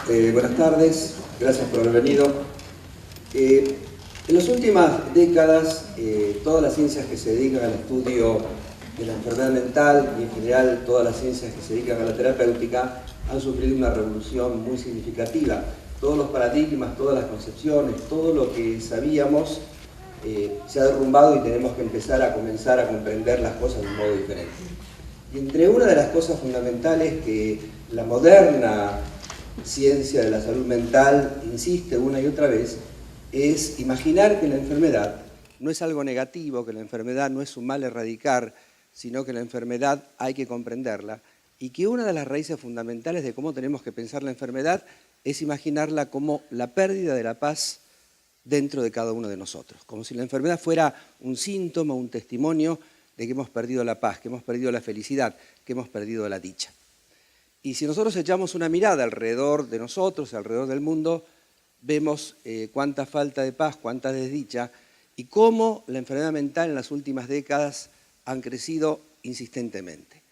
Buenas tardes, gracias por haber venido. En las últimas décadas, todas las ciencias que se dedican al estudio de la enfermedad mental y en general todas las ciencias que se dedican a la terapéutica han sufrido una revolución muy significativa. Todos los paradigmas, todas las concepciones, todo lo que sabíamos se ha derrumbado y tenemos que comenzar a comprender las cosas de un modo diferente. Y entre una de las cosas fundamentales que la moderna ciencia de la salud mental insiste una y otra vez es imaginar que la enfermedad no es algo negativo, que la enfermedad no es un mal erradicar, sino que la enfermedad hay que comprenderla y que una de las raíces fundamentales de cómo tenemos que pensar la enfermedad es imaginarla como la pérdida de la paz dentro de cada uno de nosotros, como si la enfermedad fuera un síntoma, un testimonio de que hemos perdido la paz, que hemos perdido la felicidad, que hemos perdido la dicha. Y si nosotros echamos una mirada alrededor de nosotros, alrededor del mundo, vemos cuánta falta de paz, cuánta desdicha y cómo la enfermedad mental en las últimas décadas han crecido insistentemente.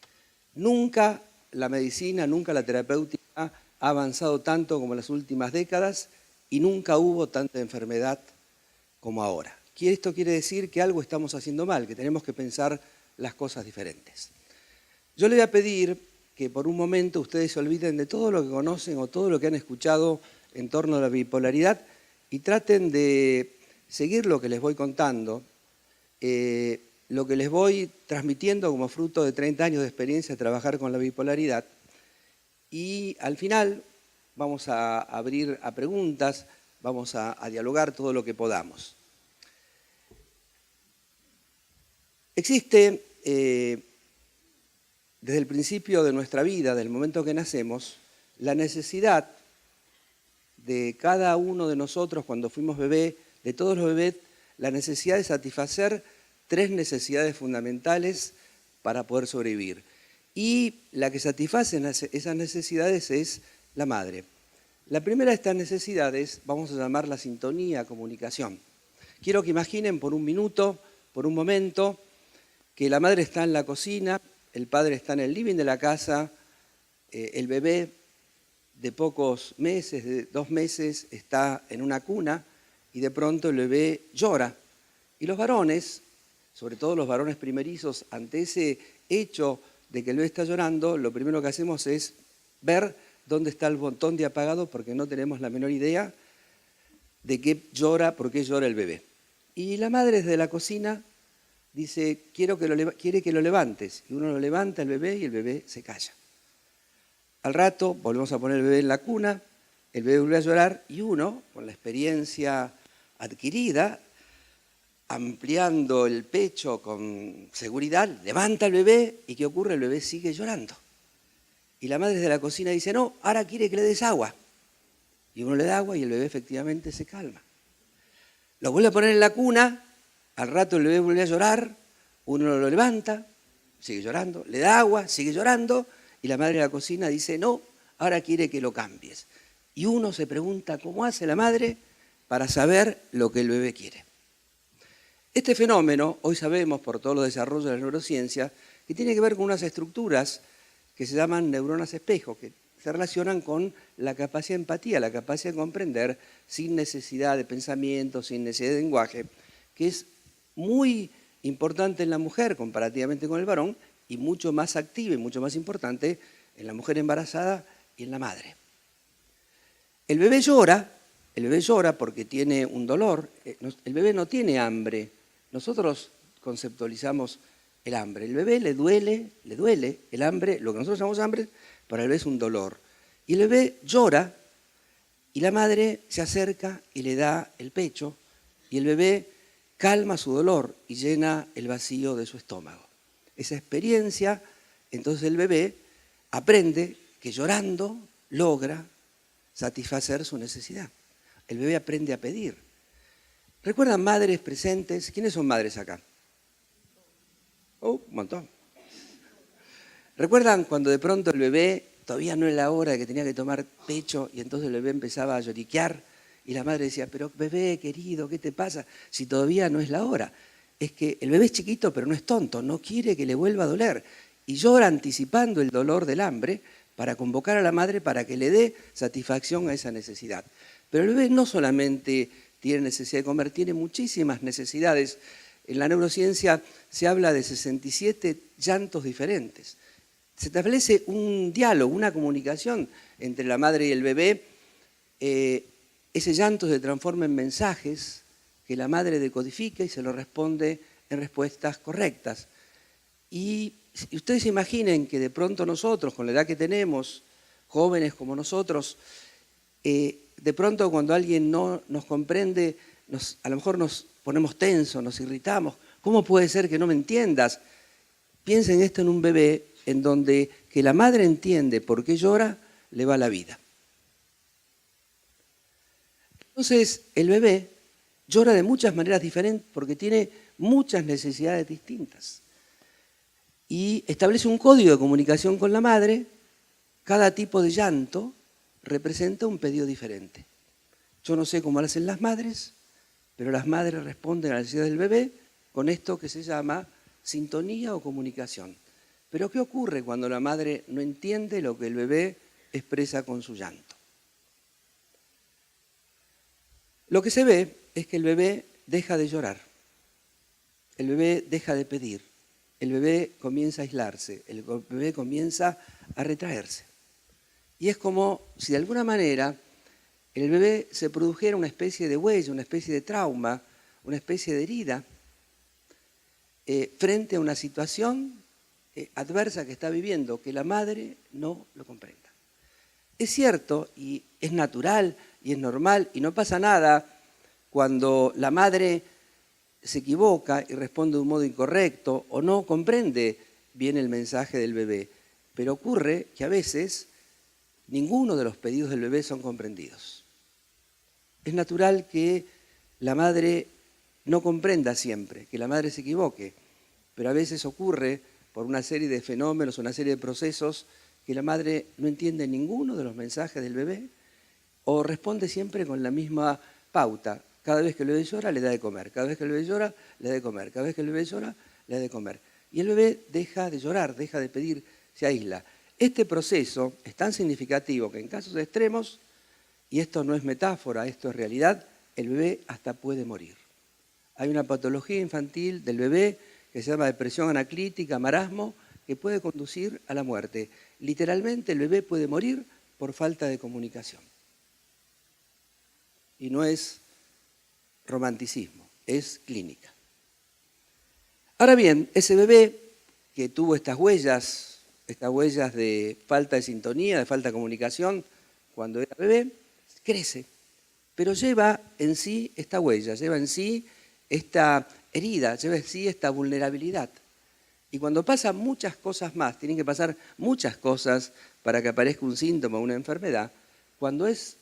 Nunca la medicina, nunca la terapéutica ha avanzado tanto como en las últimas décadas y nunca hubo tanta enfermedad como ahora. Esto quiere decir que algo estamos haciendo mal, que tenemos que pensar las cosas diferentes. Yo le voy a pedir que por un momento ustedes se olviden de todo lo que conocen o todo lo que han escuchado en torno a la bipolaridad y traten de seguir lo que les voy contando, lo que les voy transmitiendo como fruto de 30 años de experiencia de trabajar con la bipolaridad. Y al final vamos a abrir a preguntas, vamos a dialogar todo lo que podamos. Existe, desde el principio de nuestra vida, del momento que nacemos, la necesidad de cada uno de nosotros cuando fuimos bebé, de todos los bebés, la necesidad de satisfacer 3 necesidades fundamentales para poder sobrevivir. Y la que satisface esas necesidades es la madre. La primera de estas necesidades vamos a llamarla sintonía, comunicación. Quiero que imaginen por un minuto, por un momento, que la madre está en la cocina, el padre está en el living de la casa, el bebé de pocos meses, de 2 meses, está en una cuna y de pronto el bebé llora. Y los varones, sobre todo los varones primerizos, ante ese hecho de que el bebé está llorando, lo primero que hacemos es ver dónde está el botón de apagado porque no tenemos la menor idea de qué llora, por qué llora el bebé. Y la madre desde la cocina dice, quiere que lo levantes. Y uno lo levanta el bebé y el bebé se calla. Al rato volvemos a poner el bebé en la cuna, el bebé vuelve a llorar y uno, con la experiencia adquirida, ampliando el pecho con seguridad, levanta al bebé y ¿qué ocurre? El bebé sigue llorando. Y la madre de la cocina dice, no, ahora quiere que le des agua. Y uno le da agua y el bebé efectivamente se calma. Lo vuelve a poner en la cuna, al rato el bebé vuelve a llorar, uno lo levanta, sigue llorando, le da agua, sigue llorando, y la madre de la cocina dice, no, ahora quiere que lo cambies. Y uno se pregunta, ¿cómo hace la madre para saber lo que el bebé quiere? Este fenómeno, hoy sabemos por todos los desarrollos de la neurociencia, que tiene que ver con unas estructuras que se llaman neuronas espejo, que se relacionan con la capacidad de empatía, la capacidad de comprender sin necesidad de pensamiento, sin necesidad de lenguaje, que es muy importante en la mujer comparativamente con el varón y mucho más activa y mucho más importante en la mujer embarazada y en la madre. El bebé llora porque tiene un dolor. El bebé no tiene hambre. Nosotros conceptualizamos el hambre. El bebé le duele el hambre, lo que nosotros llamamos hambre, para el bebé es un dolor. Y el bebé llora y la madre se acerca y le da el pecho y el bebé calma su dolor y llena el vacío de su estómago. Esa experiencia, entonces el bebé aprende que llorando logra satisfacer su necesidad. El bebé aprende a pedir. ¿Recuerdan madres presentes? ¿Quiénes son madres acá? Un montón. ¿Recuerdan cuando de pronto el bebé todavía no era la hora de que tenía que tomar pecho y entonces el bebé empezaba a lloriquear? Y la madre decía, pero bebé querido, ¿qué te pasa? Si todavía no es la hora. Es que el bebé es chiquito, pero no es tonto, no quiere que le vuelva a doler. Y llora anticipando el dolor del hambre para convocar a la madre para que le dé satisfacción a esa necesidad. Pero el bebé no solamente tiene necesidad de comer, tiene muchísimas necesidades. En la neurociencia se habla de 67 llantos diferentes. Se establece un diálogo, una comunicación entre la madre y el bebé. Ese llanto se transforma en mensajes que la madre decodifica y se lo responde en respuestas correctas. Y ustedes imaginen que de pronto nosotros, con la edad que tenemos, jóvenes como nosotros, de pronto cuando alguien no nos comprende, a lo mejor nos ponemos tensos, nos irritamos. ¿Cómo puede ser que no me entiendas? Piensen esto en un bebé en donde que la madre entiende por qué llora, le va la vida. Entonces, el bebé llora de muchas maneras diferentes porque tiene muchas necesidades distintas. Y establece un código de comunicación con la madre. Cada tipo de llanto representa un pedido diferente. Yo no sé cómo lo hacen las madres, pero las madres responden a la necesidad del bebé con esto que se llama sintonía o comunicación. Pero ¿qué ocurre cuando la madre no entiende lo que el bebé expresa con su llanto? Lo que se ve es que el bebé deja de llorar, el bebé deja de pedir, el bebé comienza a aislarse, el bebé comienza a retraerse. Y es como si de alguna manera en el bebé se produjera una especie de huella, una especie de trauma, una especie de herida frente a una situación adversa que está viviendo, que la madre no lo comprenda. Es cierto y es natural y es normal y no pasa nada cuando la madre se equivoca y responde de un modo incorrecto o no comprende bien el mensaje del bebé. Pero ocurre que a veces ninguno de los pedidos del bebé son comprendidos. Es natural que la madre no comprenda siempre, que la madre se equivoque, pero a veces ocurre por una serie de fenómenos, una serie de procesos, que la madre no entiende ninguno de los mensajes del bebé o responde siempre con la misma pauta. Cada vez que el bebé llora, le da de comer. Cada vez que el bebé llora, le da de comer. Cada vez que el bebé llora, le da de comer. Y el bebé deja de llorar, deja de pedir, se aísla. Este proceso es tan significativo que en casos extremos, y esto no es metáfora, esto es realidad, el bebé hasta puede morir. Hay una patología infantil del bebé que se llama depresión anaclítica, marasmo, que puede conducir a la muerte. Literalmente el bebé puede morir por falta de comunicación. Y no es romanticismo, es clínica. Ahora bien, ese bebé que tuvo estas huellas de falta de sintonía, de falta de comunicación, cuando era bebé, crece, pero lleva en sí esta huella, lleva en sí esta herida, lleva en sí esta vulnerabilidad. Y cuando pasan muchas cosas más, tienen que pasar muchas cosas para que aparezca un síntoma, una enfermedad, cuando es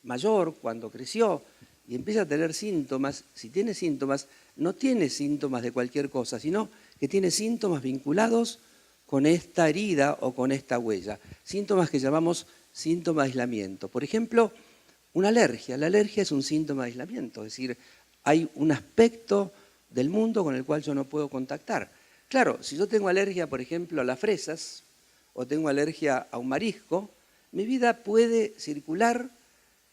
mayor, cuando creció y empieza a tener síntomas, si tiene síntomas, no tiene síntomas de cualquier cosa, sino que tiene síntomas vinculados con esta herida o con esta huella. Síntomas que llamamos síntoma de aislamiento. Por ejemplo, una alergia. La alergia es un síntoma de aislamiento, es decir, hay un aspecto del mundo con el cual yo no puedo contactar. Claro, si yo tengo alergia, por ejemplo, a las fresas o tengo alergia a un marisco, mi vida puede circular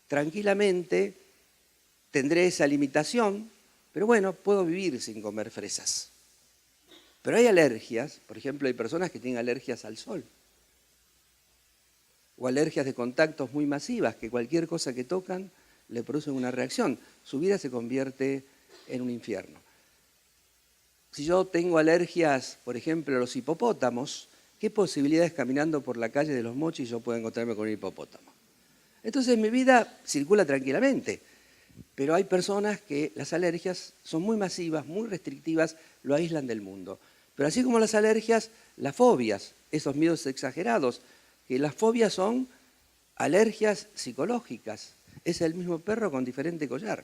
tranquilamente, tendré esa limitación, pero bueno, puedo vivir sin comer fresas. Pero hay alergias, por ejemplo, hay personas que tienen alergias al sol o alergias de contactos muy masivas, que cualquier cosa que tocan le producen una reacción. Su vida se convierte en un infierno. Si yo tengo alergias, por ejemplo, a los hipopótamos, ¿qué posibilidades caminando por la calle de Los Mochis yo puedo encontrarme con un hipopótamo? Entonces mi vida circula tranquilamente, pero hay personas que las alergias son muy masivas, muy restrictivas, lo aíslan del mundo. Pero así como las alergias, las fobias, esos miedos exagerados, que las fobias son alergias psicológicas. Es el mismo perro con diferente collar.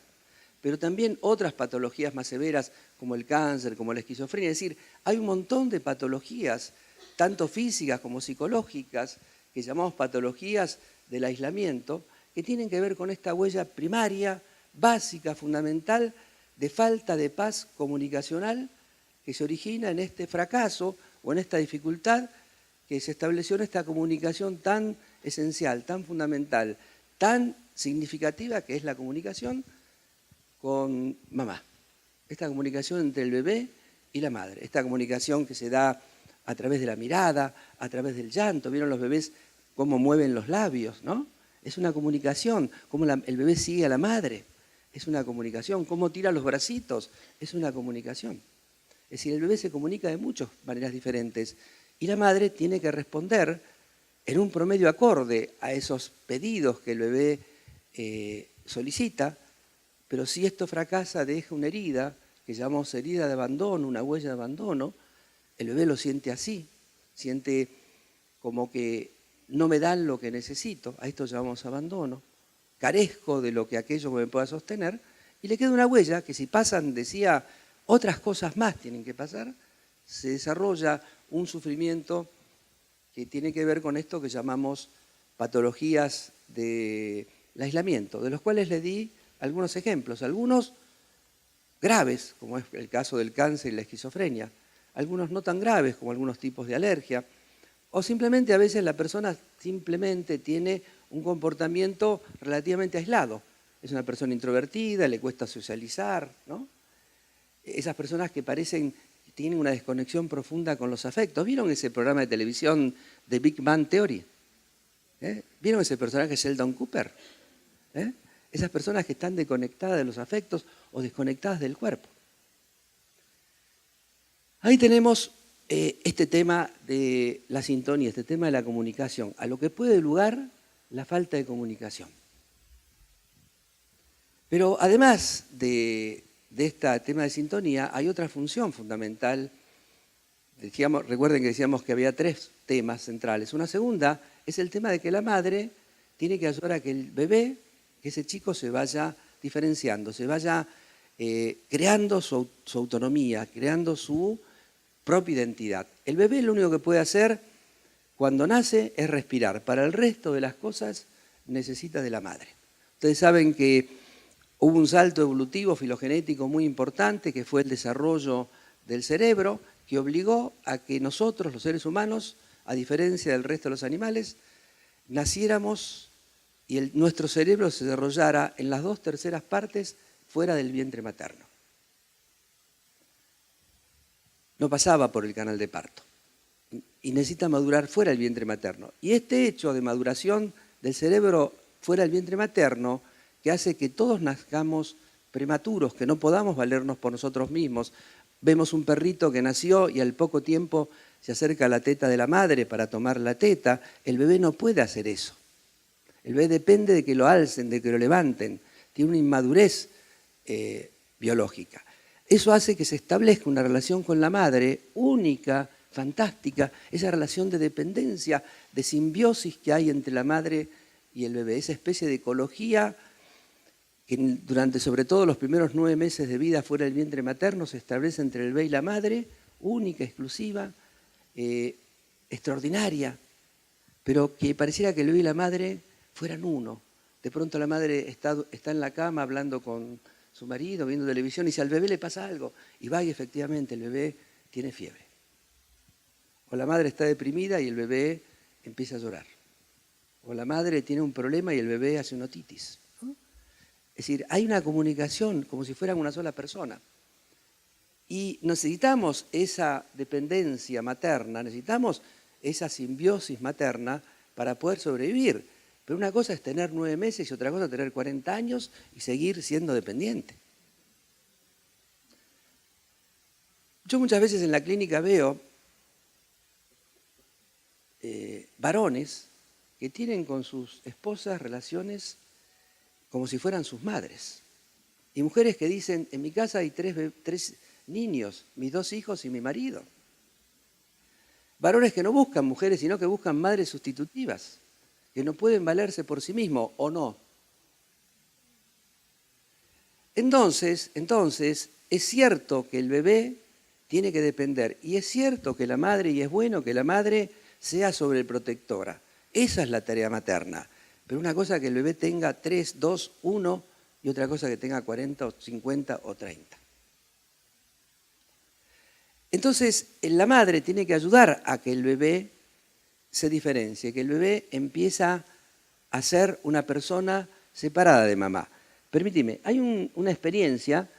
Pero también otras patologías más severas como el cáncer, como la esquizofrenia. Es decir, hay un montón de patologías, tanto físicas como psicológicas, que llamamos patologías del aislamiento, que tienen que ver con esta huella primaria, básica, fundamental, de falta de paz comunicacional que se origina en este fracaso o en esta dificultad que se estableció esta comunicación tan esencial, tan fundamental, tan significativa que es la comunicación con mamá. Esta comunicación entre el bebé y la madre. Esta comunicación que se da a través de la mirada, a través del llanto. ¿Vieron los bebés cómo mueven los labios, no? Es una comunicación. Cómo el bebé sigue a la madre. Es una comunicación. Cómo tira los bracitos. Es una comunicación. Es decir, el bebé se comunica de muchas maneras diferentes. Y la madre tiene que responder en un promedio acorde a esos pedidos que el bebé solicita. Pero si esto fracasa, deja una herida, que llamamos herida de abandono, una huella de abandono. El bebé lo siente así, siente como que no me dan lo que necesito, a esto llamamos abandono, carezco de lo que aquello que me pueda sostener, y le queda una huella que si pasan, decía, otras cosas más tienen que pasar, se desarrolla un sufrimiento que tiene que ver con esto que llamamos patologías del aislamiento, de los cuales le di algunos ejemplos, algunos graves, como es el caso del cáncer y la esquizofrenia, algunos no tan graves, como algunos tipos de alergia, o simplemente a veces la persona simplemente tiene un comportamiento relativamente aislado. Es una persona introvertida, le cuesta socializar, ¿no? Esas personas que parecen que tienen una desconexión profunda con los afectos. ¿Vieron ese programa de televisión de Big Bang Theory? ¿Vieron ese personaje Sheldon Cooper? Esas personas que están desconectadas de los afectos o desconectadas del cuerpo. Ahí tenemos este tema de la sintonía, este tema de la comunicación, a lo que puede lugar la falta de comunicación. Pero además de este tema de sintonía, hay otra función fundamental. Recuerden que decíamos que había 3 temas centrales. Una segunda es el tema de que la madre tiene que ayudar a que el bebé, que ese chico se vaya diferenciando, se vaya creando su autonomía, creando su propia identidad. El bebé lo único que puede hacer cuando nace es respirar. Para el resto de las cosas necesita de la madre. Ustedes saben que hubo un salto evolutivo filogenético muy importante, que fue el desarrollo del cerebro, que obligó a que nosotros, los seres humanos, a diferencia del resto de los animales, naciéramos y nuestro cerebro se desarrollara en las 2/3 partes fuera del vientre materno. No pasaba por el canal de parto y necesita madurar fuera del vientre materno. Y este hecho de maduración del cerebro fuera del vientre materno, que hace que todos nazcamos prematuros, que no podamos valernos por nosotros mismos. Vemos un perrito que nació y al poco tiempo se acerca a la teta de la madre para tomar la teta. El bebé no puede hacer eso. El bebé depende de que lo alcen, de que lo levanten. Tiene una inmadurez biológica. Eso hace que se establezca una relación con la madre única, fantástica, esa relación de dependencia, de simbiosis que hay entre la madre y el bebé, esa especie de ecología que durante sobre todo los primeros 9 meses de vida fuera del vientre materno se establece entre el bebé y la madre, única, exclusiva, extraordinaria, pero que pareciera que el bebé y la madre fueran uno. De pronto la madre está en la cama hablando con su marido, viendo televisión, y si al bebé le pasa algo, y va y efectivamente el bebé tiene fiebre. O la madre está deprimida y el bebé empieza a llorar. O la madre tiene un problema y el bebé hace una otitis. ¿No? Es decir, hay una comunicación como si fueran una sola persona. Y necesitamos esa dependencia materna, necesitamos esa simbiosis materna para poder sobrevivir. Pero una cosa es tener 9 meses y otra cosa es tener 40 años y seguir siendo dependiente. Yo muchas veces en la clínica veo varones que tienen con sus esposas relaciones como si fueran sus madres. Y mujeres que dicen, en mi casa hay 3 niños, mis 2 hijos y mi marido. Varones que no buscan mujeres, sino que buscan madres sustitutivas, que no pueden valerse por sí mismos, ¿o no? Entonces, es cierto que el bebé tiene que depender, y es cierto que la madre, y es bueno que la madre sea sobreprotectora. Esa es la tarea materna. Pero una cosa que el bebé tenga 3, 2, 1, y otra cosa que tenga 40, 50 o 30. Entonces, la madre tiene que ayudar a que el bebé se diferencie, que el bebé empieza a ser una persona separada de mamá. Permíteme, hay una experiencia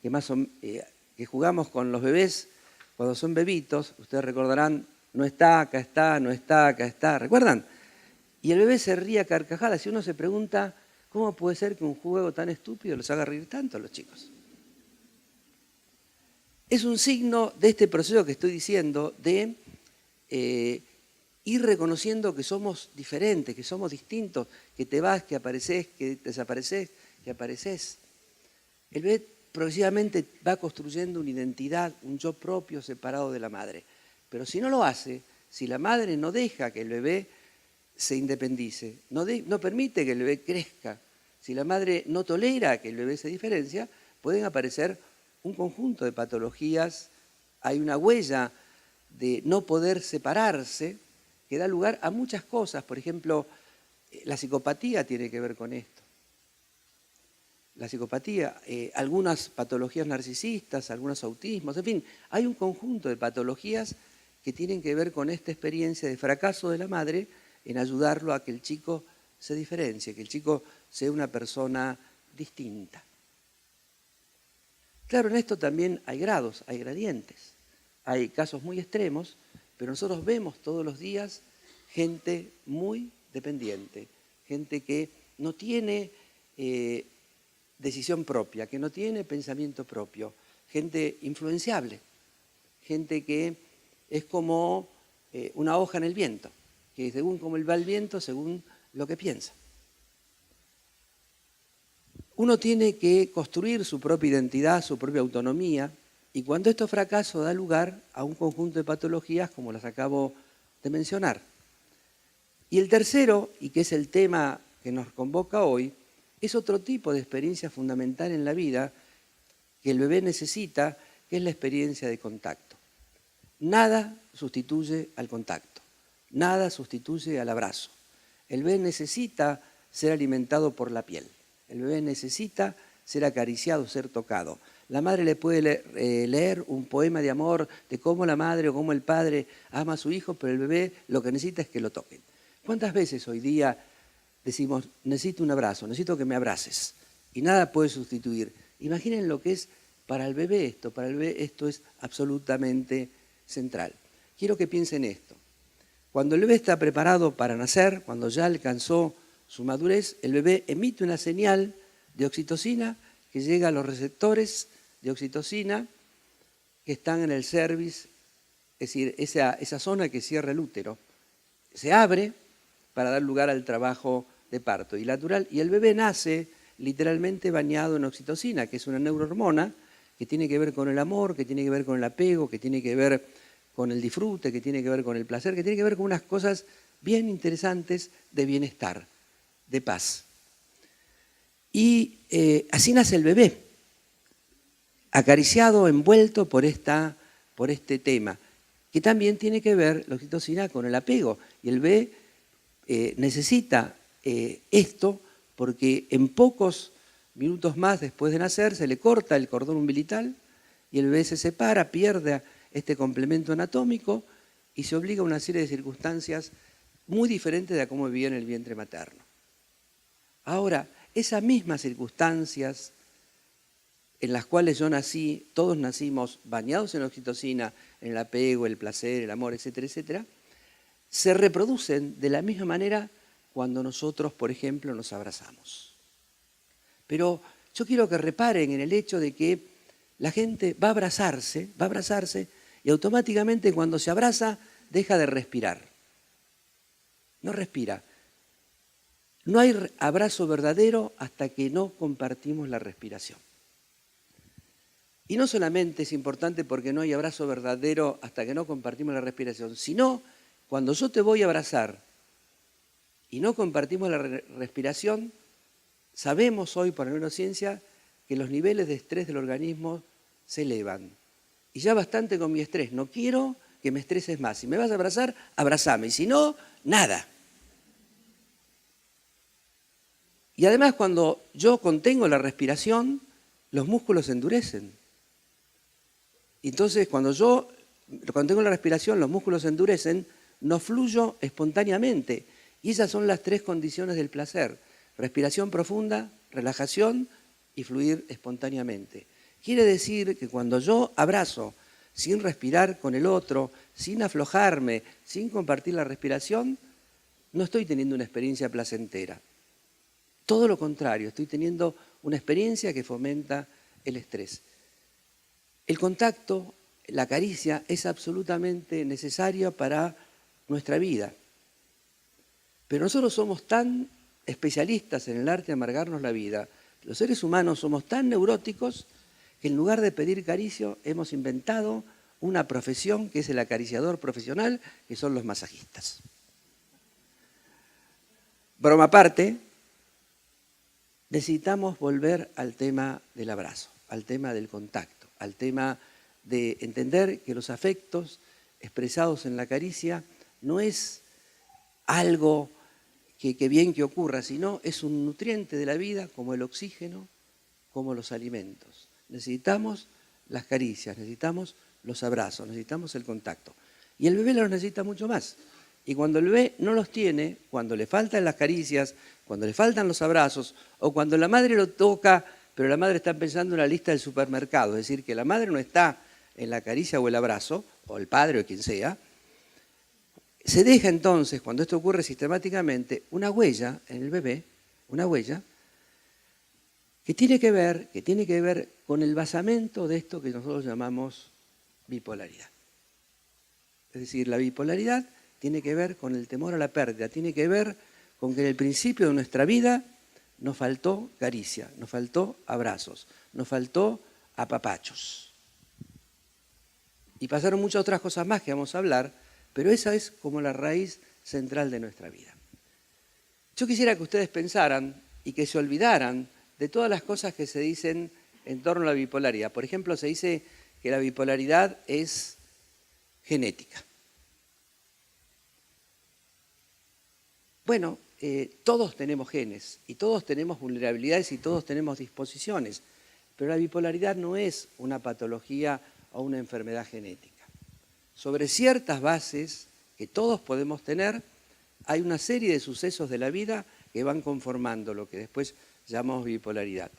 que jugamos con los bebés cuando son bebitos, ustedes recordarán, no está, acá está, no está, acá está, ¿recuerdan? Y el bebé se ríe a carcajadas y uno se pregunta, ¿cómo puede ser que un juego tan estúpido los haga reír tanto a los chicos? Es un signo de este proceso que estoy diciendo de ir reconociendo que somos diferentes, que somos distintos, que te vas, que apareces, que desapareces, que apareces. El bebé progresivamente va construyendo una identidad, un yo propio separado de la madre. Pero si no lo hace, si la madre no deja que el bebé se independice, no permite que el bebé crezca, si la madre no tolera que el bebé se diferencia, pueden aparecer un conjunto de patologías, hay una huella de no poder separarse que da lugar a muchas cosas. Por ejemplo, la psicopatía tiene que ver con esto. La psicopatía, algunas patologías narcisistas, algunos autismos, en fin, hay un conjunto de patologías que tienen que ver con esta experiencia de fracaso de la madre en ayudarlo a que el chico se diferencie, que el chico sea una persona distinta. Claro, en esto también hay grados, hay gradientes. Hay casos muy extremos, pero nosotros vemos todos los días gente muy dependiente, gente que no tiene decisión propia, que no tiene pensamiento propio, gente influenciable, gente que es como una hoja en el viento, que según cómo va el viento, según lo que piensa. Uno tiene que construir su propia identidad, su propia autonomía, y cuando esto fracasa da lugar a un conjunto de patologías como las acabo de mencionar. Y el tercero, y que es el tema que nos convoca hoy, es otro tipo de experiencia fundamental en la vida que el bebé necesita, que es la experiencia de contacto. Nada sustituye al contacto, nada sustituye al abrazo. El bebé necesita ser alimentado por la piel. El bebé necesita ser acariciado, ser tocado. La madre le puede leer un poema de amor de cómo la madre o cómo el padre ama a su hijo, pero el bebé lo que necesita es que lo toquen. ¿Cuántas veces hoy día decimos, necesito un abrazo, necesito que me abraces? Y nada puede sustituir. Imaginen lo que es para el bebé esto. Para el bebé esto es absolutamente central. Quiero que piensen esto. Cuando el bebé está preparado para nacer, cuando ya alcanzó su madurez, el bebé emite una señal de oxitocina que llega a los receptores de oxitocina que están en el cervix, es decir, esa zona que cierra el útero. Se abre para dar lugar al trabajo de parto. Y el bebé nace literalmente bañado en oxitocina, que es una neurohormona que tiene que ver con el amor, que tiene que ver con el apego, que tiene que ver con el disfrute, que tiene que ver con el placer, que tiene que ver con unas cosas bien interesantes de bienestar, de paz. Y así nace el bebé, acariciado, envuelto por este tema, que también tiene que ver, la oxitocina, con el apego. Y el bebé necesita esto porque en pocos minutos más después de nacer se le corta el cordón umbilical y el bebé se separa, pierde este complemento anatómico y se obliga a una serie de circunstancias muy diferentes de a cómo vivía en el vientre materno. Ahora, esas mismas circunstancias en las cuales yo nací, todos nacimos bañados en oxitocina, en el apego, el placer, el amor, etcétera, etcétera, se reproducen de la misma manera cuando nosotros, por ejemplo, nos abrazamos. Pero yo quiero que reparen en el hecho de que la gente va a abrazarse y automáticamente cuando se abraza deja de respirar. No respira. No hay abrazo verdadero hasta que no compartimos la respiración. Y no solamente es importante porque no hay abrazo verdadero hasta que no compartimos la respiración, sino cuando yo te voy a abrazar y no compartimos la respiración, sabemos hoy por la neurociencia que los niveles de estrés del organismo se elevan. Y ya bastante con mi estrés, no quiero que me estreses más. Si me vas a abrazar, abrazame, y si no, nada. Y además cuando yo contengo la respiración, los músculos se endurecen. Entonces cuando yo contengo la respiración, los músculos se endurecen, no fluyo espontáneamente. Y esas son las 3 condiciones del placer: respiración profunda, relajación y fluir espontáneamente. Quiere decir que cuando yo abrazo sin respirar con el otro, sin aflojarme, sin compartir la respiración, no estoy teniendo una experiencia placentera. Todo lo contrario, estoy teniendo una experiencia que fomenta el estrés. El contacto, la caricia, es absolutamente necesaria para nuestra vida. Pero nosotros somos tan especialistas en el arte de amargarnos la vida, los seres humanos somos tan neuróticos, que en lugar de pedir caricia hemos inventado una profesión que es el acariciador profesional, que son los masajistas. Broma aparte, necesitamos volver al tema del abrazo, al tema del contacto, al tema de entender que los afectos expresados en la caricia no es algo que bien que ocurra, sino es un nutriente de la vida como el oxígeno, como los alimentos. Necesitamos las caricias, necesitamos los abrazos, necesitamos el contacto. Y el bebé los necesita mucho más. Y cuando el bebé no los tiene, cuando le faltan las caricias, cuando le faltan los abrazos, o cuando la madre lo toca, pero la madre está pensando en la lista del supermercado, es decir, que la madre no está en la caricia o el abrazo, o el padre o quien sea, se deja entonces, cuando esto ocurre sistemáticamente, una huella en el bebé, una huella que tiene que ver con el basamento de esto que nosotros llamamos bipolaridad. Es decir, la bipolaridad tiene que ver con el temor a la pérdida, tiene que ver con que en el principio de nuestra vida nos faltó caricia, nos faltó abrazos, nos faltó apapachos. Y pasaron muchas otras cosas más que vamos a hablar, pero esa es como la raíz central de nuestra vida. Yo quisiera que ustedes pensaran y que se olvidaran de todas las cosas que se dicen en torno a la bipolaridad. Por ejemplo, se dice que la bipolaridad es genética. Bueno, todos tenemos genes y todos tenemos vulnerabilidades y todos tenemos disposiciones, pero la bipolaridad no es una patología o una enfermedad genética. Sobre ciertas bases que todos podemos tener, hay una serie de sucesos de la vida que van conformando lo que después llamamos bipolaridad.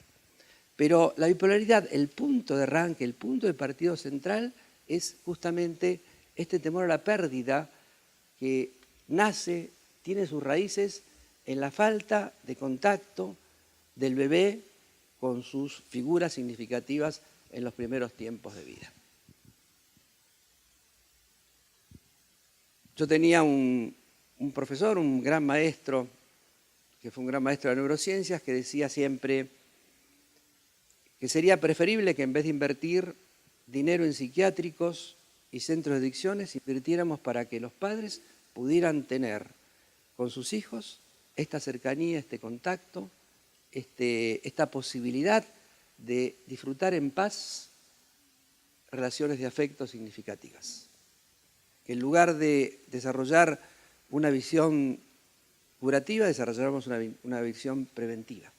Pero la bipolaridad, el punto de arranque, el punto de partido central, es justamente este temor a la pérdida que nace, tiene sus raíces en la falta de contacto del bebé con sus figuras significativas en los primeros tiempos de vida. Yo tenía un profesor, un gran maestro, que fue un gran maestro de neurociencias, que decía siempre que sería preferible que en vez de invertir dinero en psiquiátricos y centros de adicciones, invirtiéramos para que los padres pudieran tener con sus hijos esta cercanía, este contacto, esta posibilidad de disfrutar en paz relaciones de afecto significativas. Que en lugar de desarrollar una visión curativa, desarrollamos una visión preventiva.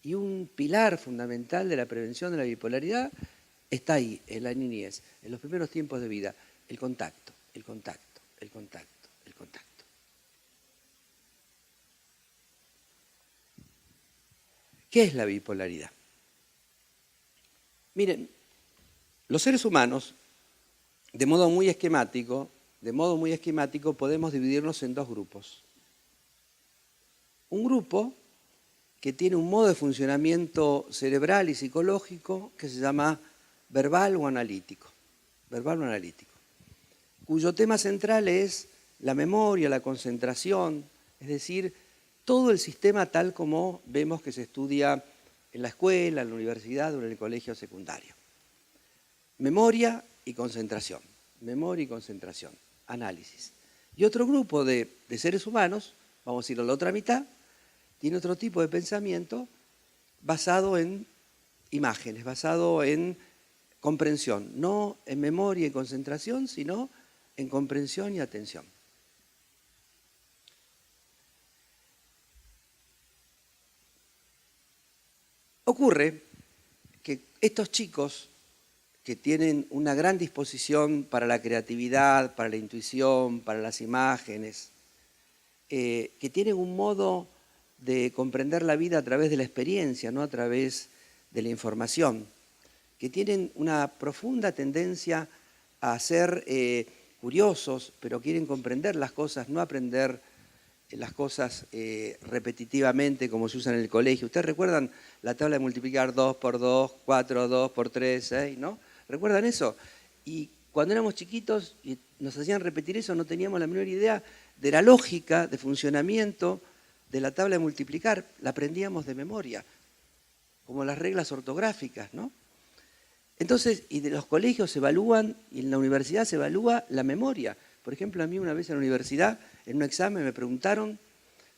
Y un pilar fundamental de la prevención de la bipolaridad está ahí, en la niñez, en los primeros tiempos de vida, el contacto, el contacto, el contacto, el contacto. ¿Qué es la bipolaridad? Miren, los seres humanos, de modo muy esquemático, podemos dividirnos en 2 grupos. Un grupo que tiene un modo de funcionamiento cerebral y psicológico que se llama verbal o analítico, cuyo tema central es la memoria, la concentración, es decir, todo el sistema tal como vemos que se estudia en la escuela, en la universidad o en el colegio secundario. Memoria y concentración, análisis. Y otro grupo de seres humanos, vamos a ir a la otra mitad, tiene otro tipo de pensamiento basado en imágenes, basado en comprensión, no en memoria y concentración, sino en comprensión y atención. Ocurre que estos chicos que tienen una gran disposición para la creatividad, para la intuición, para las imágenes, que tienen un modo de comprender la vida a través de la experiencia, no a través de la información, que tienen una profunda tendencia a ser curiosos, pero quieren comprender las cosas, no aprender las cosas repetitivamente como se usa en el colegio. ¿Ustedes recuerdan la tabla de multiplicar 2 por 2, 4, 2 por 3, 6, ¿no? ¿Recuerdan eso? Y cuando éramos chiquitos y nos hacían repetir eso, no teníamos la menor idea de la lógica de funcionamiento de la tabla de multiplicar. La aprendíamos de memoria, como las reglas ortográficas, ¿no? Entonces, y de los colegios se evalúan, y en la universidad se evalúa la memoria. Por ejemplo, a mí una vez en la universidad, en un examen, me preguntaron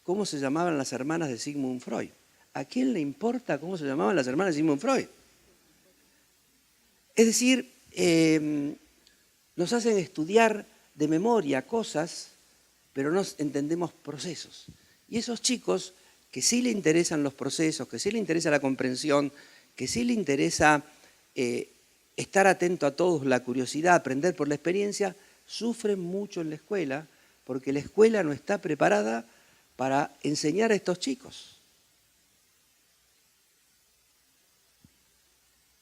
cómo se llamaban las hermanas de Sigmund Freud. ¿A quién le importa cómo se llamaban las hermanas de Sigmund Freud? Es decir, nos hacen estudiar de memoria cosas, pero no entendemos procesos. Y esos chicos que sí le interesan los procesos, que sí le interesa la comprensión, que sí le interesa estar atento a todos, la curiosidad, aprender por la experiencia, sufren mucho en la escuela, porque la escuela no está preparada para enseñar a estos chicos.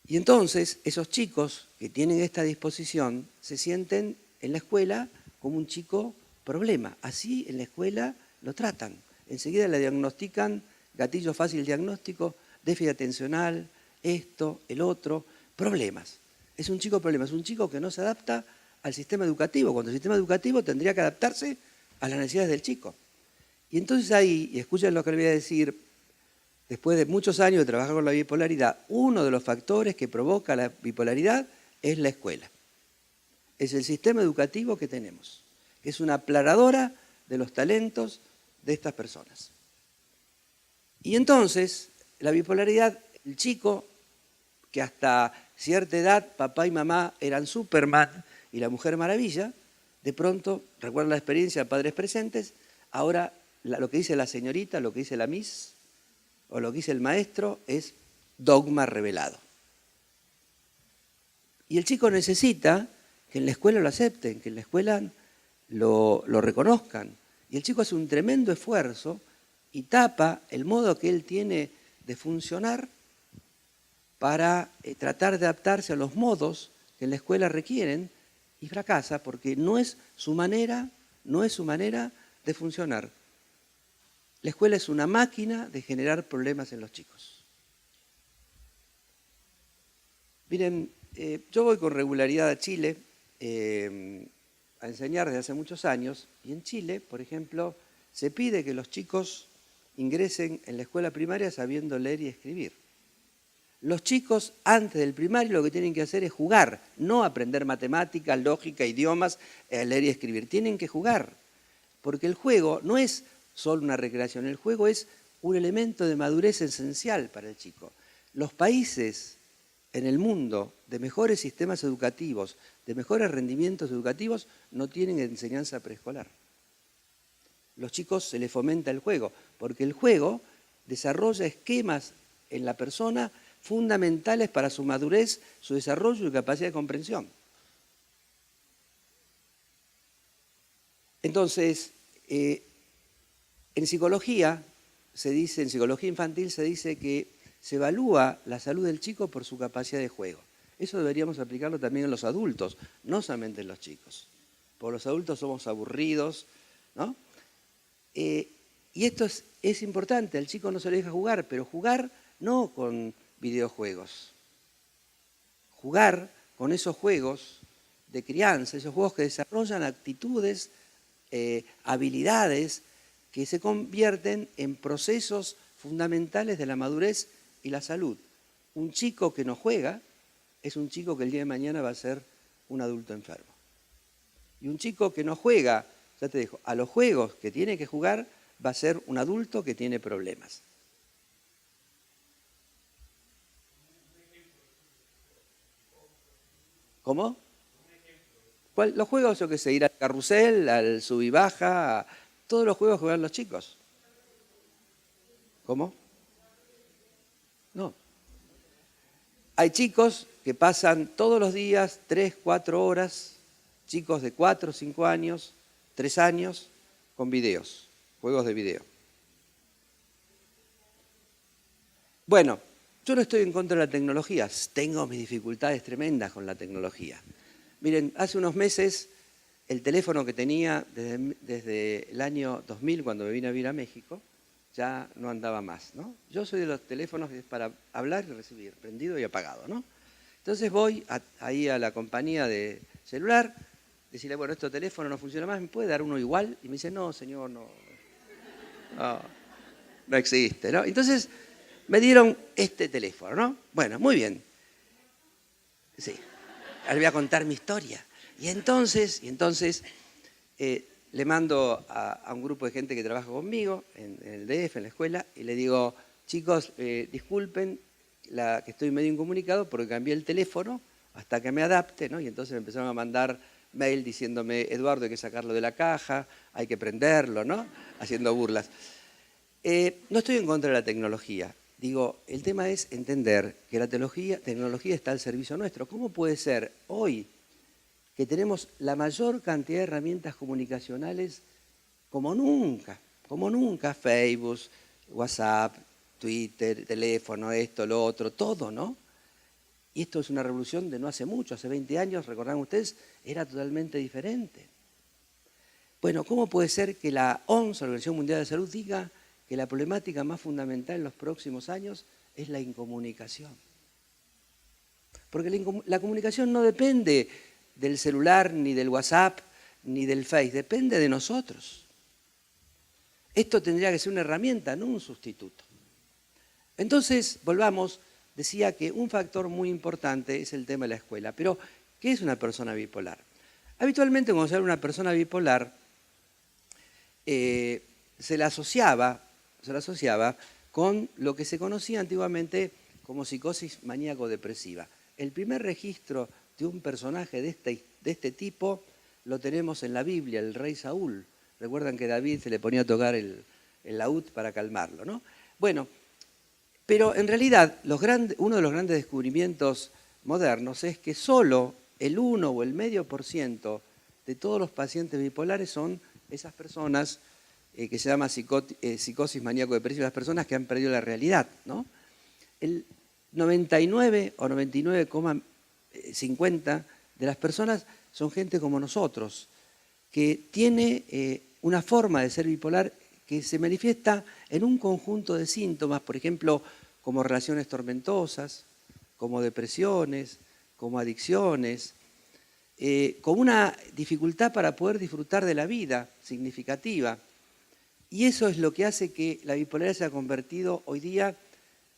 Y entonces esos chicos que tienen esta disposición se sienten en la escuela como un chico problema. Así en la escuela lo tratan. Enseguida le diagnostican gatillo fácil diagnóstico, déficit atencional, esto, el otro, problemas. Es un chico problema, es un chico que no se adapta al sistema educativo, cuando el sistema educativo tendría que adaptarse a las necesidades del chico. Y entonces ahí, y escuchen lo que le voy a decir, después de muchos años de trabajar con la bipolaridad, uno de los factores que provoca la bipolaridad es la escuela. Es el sistema educativo que tenemos, que es una aplanadora de los talentos de estas personas. Y entonces, la bipolaridad, el chico, que hasta cierta edad papá y mamá eran Superman y la Mujer Maravilla, de pronto, recuerdan la experiencia de padres presentes, ahora lo que dice la señorita, lo que dice la Miss, o lo que dice el maestro, es dogma revelado. Y el chico necesita que en la escuela lo acepten, que en la escuela lo reconozcan. Y el chico hace un tremendo esfuerzo y tapa el modo que él tiene de funcionar para tratar de adaptarse a los modos que en la escuela requieren y fracasa porque no es su manera de funcionar. La escuela es una máquina de generar problemas en los chicos. Miren, yo voy con regularidad a Chile a enseñar desde hace muchos años y en Chile, por ejemplo, se pide que los chicos ingresen en la escuela primaria sabiendo leer y escribir. Los chicos antes del primario lo que tienen que hacer es jugar, no aprender matemáticas, lógica, idiomas, leer y escribir. Tienen que jugar, porque el juego no es solo una recreación, el juego es un elemento de madurez esencial para el chico. Los países en el mundo de mejores sistemas educativos, de mejores rendimientos educativos, no tienen enseñanza preescolar. Los chicos se les fomenta el juego, porque el juego desarrolla esquemas en la persona fundamentales para su madurez, su desarrollo y capacidad de comprensión. Entonces, en psicología se dice, en psicología infantil se dice que se evalúa la salud del chico por su capacidad de juego. Eso deberíamos aplicarlo también en los adultos, no solamente en los chicos. Porque los adultos somos aburridos, ¿no? Y esto es importante, al chico no se le deja jugar, pero jugar no con videojuegos. Jugar con esos juegos de crianza, esos juegos que desarrollan actitudes, habilidades que se convierten en procesos fundamentales de la madurez y la salud. Un chico que no juega es un chico que el día de mañana va a ser un adulto enfermo. Y un chico que no juega, ya te dejo, a los juegos que tiene que jugar va a ser un adulto que tiene problemas. ¿Cómo? Los juegos, yo qué sé, ir al carrusel, al sub y baja, todos los juegos que juegan los chicos. ¿Cómo? No. Hay chicos que pasan todos los días 3, 4 horas, chicos de 4, 5 años, 3 años, con videos, juegos de video. Bueno, yo no estoy en contra de la tecnología, tengo mis dificultades tremendas con la tecnología. Miren, hace unos meses el teléfono que tenía desde el año 2000, cuando me vine a vivir a México, ya no andaba más, ¿no? Yo soy de los teléfonos para hablar y recibir, prendido y apagado, ¿no? Entonces voy ahí a la compañía de celular, decirle, bueno, este teléfono no funciona más, ¿me puede dar uno igual? Y me dice, no, señor, no existe, ¿no? Entonces me dieron este teléfono, ¿no? Bueno, muy bien. Sí, ahora voy a contar mi historia. Y entonces le mando a un grupo de gente que trabaja conmigo en el DF, en la escuela, y le digo, chicos, disculpen que estoy medio incomunicado porque cambié el teléfono hasta que me adapte, ¿no? Y entonces me empezaron a mandar mail diciéndome, Eduardo, hay que sacarlo de la caja, hay que prenderlo, ¿no? Haciendo burlas. No estoy en contra de la tecnología. Digo, el tema es entender que la tecnología está al servicio nuestro. ¿Cómo puede ser hoy que tenemos la mayor cantidad de herramientas comunicacionales como nunca, Facebook, WhatsApp, Twitter, teléfono, esto, lo otro, todo, ¿no? Y esto es una revolución de no hace mucho, hace 20 años, recordarán ustedes, era totalmente diferente. Bueno, ¿cómo puede ser que la OMS, la Organización Mundial de la Salud, diga que la problemática más fundamental en los próximos años es la incomunicación? Porque la comunicación no depende del celular, ni del WhatsApp, ni del Face, depende de nosotros. Esto tendría que ser una herramienta, no un sustituto. Entonces, volvamos, decía que un factor muy importante es el tema de la escuela. Pero, ¿qué es una persona bipolar? Habitualmente, cuando se habla de una persona bipolar, se la asociaba con lo que se conocía antiguamente como psicosis maníaco-depresiva. El primer registro de un personaje de este tipo lo tenemos en la Biblia, el rey Saúl. Recuerdan que David se le ponía a tocar el laúd para calmarlo, ¿no? Bueno, pero en realidad uno de los grandes descubrimientos modernos es que solo el 1 o el medio por ciento de todos los pacientes bipolares son esas personas que se llama psicosis maníaco-depresiva, las personas que han perdido la realidad, ¿no? El 99 o 99,50 de las personas son gente como nosotros, que tiene una forma de ser bipolar que se manifiesta en un conjunto de síntomas, por ejemplo, como relaciones tormentosas, como depresiones, como adicciones, como una dificultad para poder disfrutar de la vida significativa. Y eso es lo que hace que la bipolaridad se ha convertido hoy día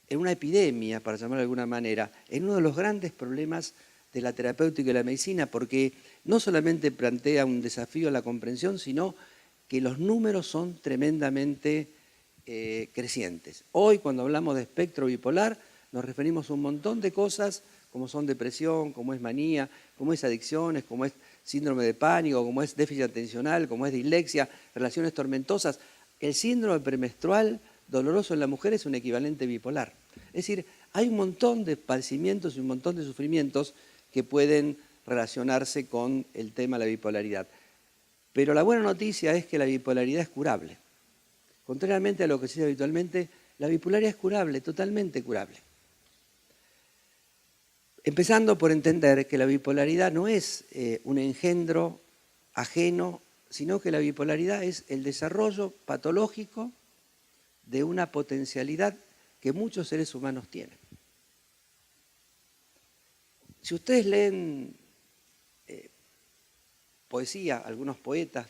en una epidemia, para llamarlo de alguna manera, en uno de los grandes problemas de la terapéutica y la medicina, porque no solamente plantea un desafío a la comprensión, sino que los números son tremendamente crecientes. Hoy, cuando hablamos de espectro bipolar, nos referimos a un montón de cosas, como son depresión, como es manía, como es adicciones, como es síndrome de pánico, como es déficit atencional, como es dislexia, relaciones tormentosas. El síndrome premenstrual doloroso en la mujer es un equivalente bipolar. Es decir, hay un montón de padecimientos y un montón de sufrimientos que pueden relacionarse con el tema de la bipolaridad. Pero la buena noticia es que la bipolaridad es curable. Contrariamente a lo que se dice habitualmente, la bipolaridad es curable, totalmente curable. Empezando por entender que la bipolaridad no es un engendro ajeno, sino que la bipolaridad es el desarrollo patológico de una potencialidad que muchos seres humanos tienen. Si ustedes leen poesía, algunos poetas,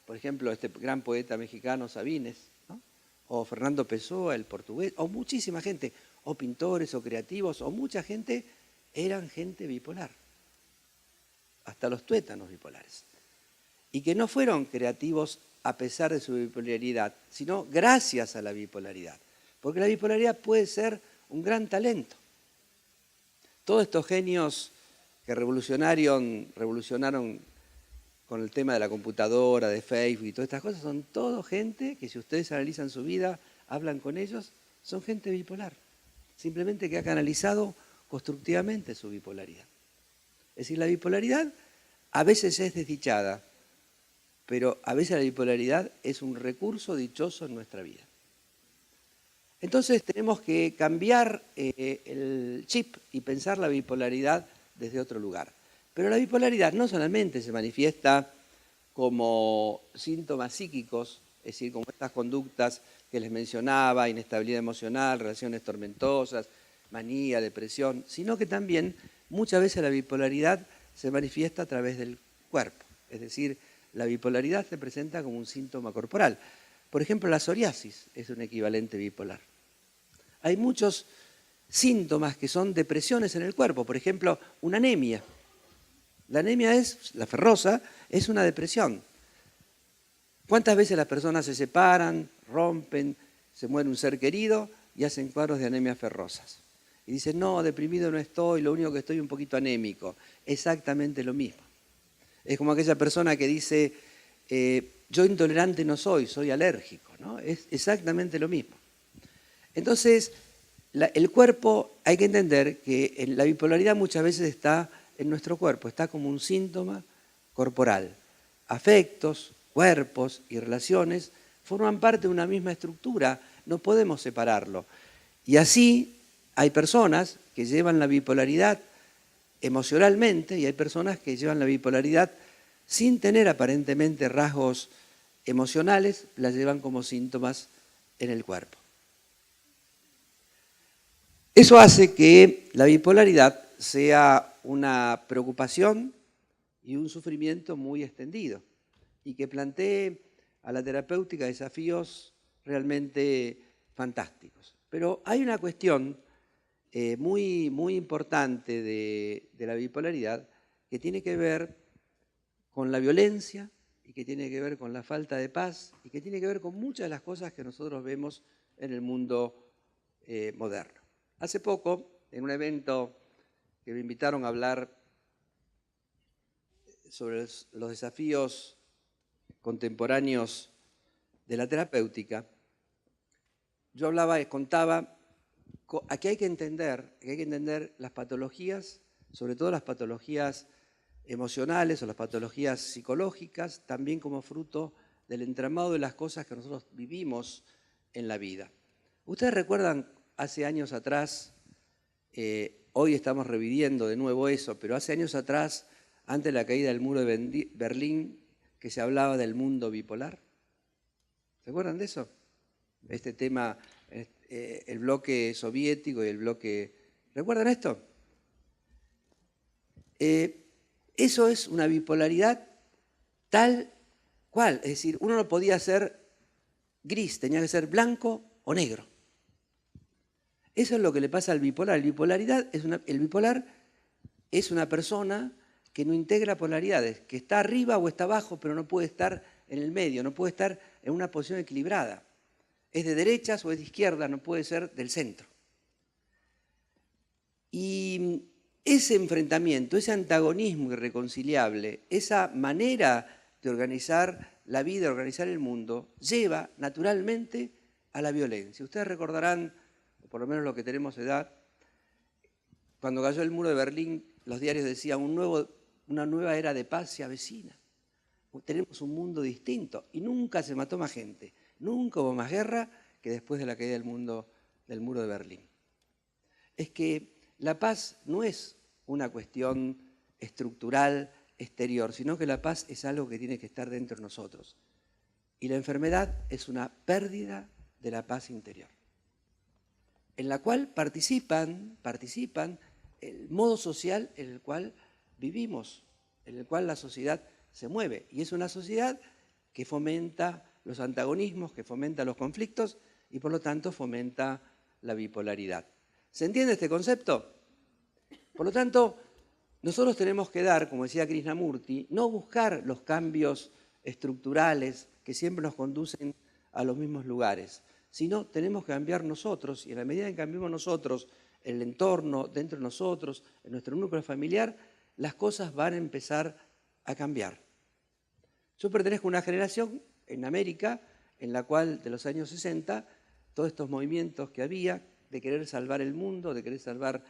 por ejemplo, este gran poeta mexicano Sabines, ¿no? O Fernando Pessoa, el portugués, o muchísima gente, o pintores, o creativos, o mucha gente, eran gente bipolar. Hasta los tuétanos bipolares. Y que no fueron creativos a pesar de su bipolaridad, sino gracias a la bipolaridad. Porque la bipolaridad puede ser un gran talento. Todos estos genios que revolucionaron con el tema de la computadora, de Facebook y todas estas cosas, son todo gente que si ustedes analizan su vida, hablan con ellos, son gente bipolar. Simplemente que ha canalizado constructivamente su bipolaridad. Es decir, la bipolaridad a veces es desdichada, pero a veces la bipolaridad es un recurso dichoso en nuestra vida. Entonces tenemos que cambiar el chip y pensar la bipolaridad desde otro lugar. Pero la bipolaridad no solamente se manifiesta como síntomas psíquicos, es decir, como estas conductas que les mencionaba, inestabilidad emocional, relaciones tormentosas, manía, depresión, sino que también muchas veces la bipolaridad se manifiesta a través del cuerpo. Es decir, la bipolaridad se presenta como un síntoma corporal. Por ejemplo, la psoriasis es un equivalente bipolar. Hay muchos síntomas que son depresiones en el cuerpo. Por ejemplo, una anemia. La anemia la ferrosa, es una depresión. ¿Cuántas veces las personas se separan, rompen, se muere un ser querido y hacen cuadros de anemia ferrosas? Y dicen, no, deprimido no estoy, lo único que estoy un poquito anémico. Exactamente lo mismo. Es como aquella persona que dice, yo intolerante no soy alérgico, ¿no? Es exactamente lo mismo. Entonces, el cuerpo, hay que entender que la bipolaridad muchas veces está en nuestro cuerpo, está como un síntoma corporal. Afectos, cuerpos y relaciones forman parte de una misma estructura, no podemos separarlo. Y así hay personas que llevan la bipolaridad emocionalmente y hay personas que llevan la bipolaridad sin tener aparentemente rasgos emocionales, la llevan como síntomas en el cuerpo. Eso hace que la bipolaridad sea una preocupación y un sufrimiento muy extendido y que plantee a la terapéutica desafíos realmente fantásticos. Pero hay una cuestión muy importante de la bipolaridad que tiene que ver con la violencia y que tiene que ver con la falta de paz y que tiene que ver con muchas de las cosas que nosotros vemos en el mundo moderno. Hace poco, en un evento que me invitaron a hablar sobre los desafíos contemporáneos de la terapéutica, yo hablaba y contaba que hay que entender las patologías, sobre todo las patologías emocionales o las patologías psicológicas, también como fruto del entramado de las cosas que nosotros vivimos en la vida. Ustedes recuerdan hace años atrás, hoy estamos reviviendo de nuevo eso, pero hace años atrás, antes de la caída del muro de Berlín, que se hablaba del mundo bipolar. ¿Se acuerdan de eso? Este tema, el bloque soviético y el bloque... ¿Recuerdan esto? Eso es una bipolaridad tal cual. Es decir, uno no podía ser gris, tenía que ser blanco o negro. Eso es lo que le pasa al bipolar. El bipolar es una persona que no integra polaridades, que está arriba o está abajo, pero no puede estar en el medio, no puede estar en una posición equilibrada. Es de derechas o es de izquierda, no puede ser del centro. Y ese enfrentamiento, ese antagonismo irreconciliable, esa manera de organizar la vida, de organizar el mundo, lleva naturalmente a la violencia. Ustedes recordarán, o por lo menos los que tenemos edad, cuando cayó el muro de Berlín, los diarios decían una nueva era de paz se avecina. Tenemos un mundo distinto y nunca se mató más gente, nunca hubo más guerra que después de la caída del muro de Berlín. Es que la paz no es una cuestión estructural, exterior, sino que la paz es algo que tiene que estar dentro de nosotros. Y la enfermedad es una pérdida de la paz interior, en la cual participan el modo social en el cual vivimos, en el cual la sociedad se mueve. Y es una sociedad que fomenta los antagonismos, que fomenta los conflictos y por lo tanto fomenta la bipolaridad. ¿Se entiende este concepto? Por lo tanto, nosotros tenemos que dar, como decía Krishnamurti, no buscar los cambios estructurales que siempre nos conducen a los mismos lugares, sino tenemos que cambiar nosotros y en la medida en que cambiemos nosotros, el entorno, dentro de nosotros, en nuestro núcleo familiar, las cosas van a empezar a cambiar. Yo pertenezco a una generación en América en la cual de los años 60 todos estos movimientos que había de querer salvar el mundo, de querer salvar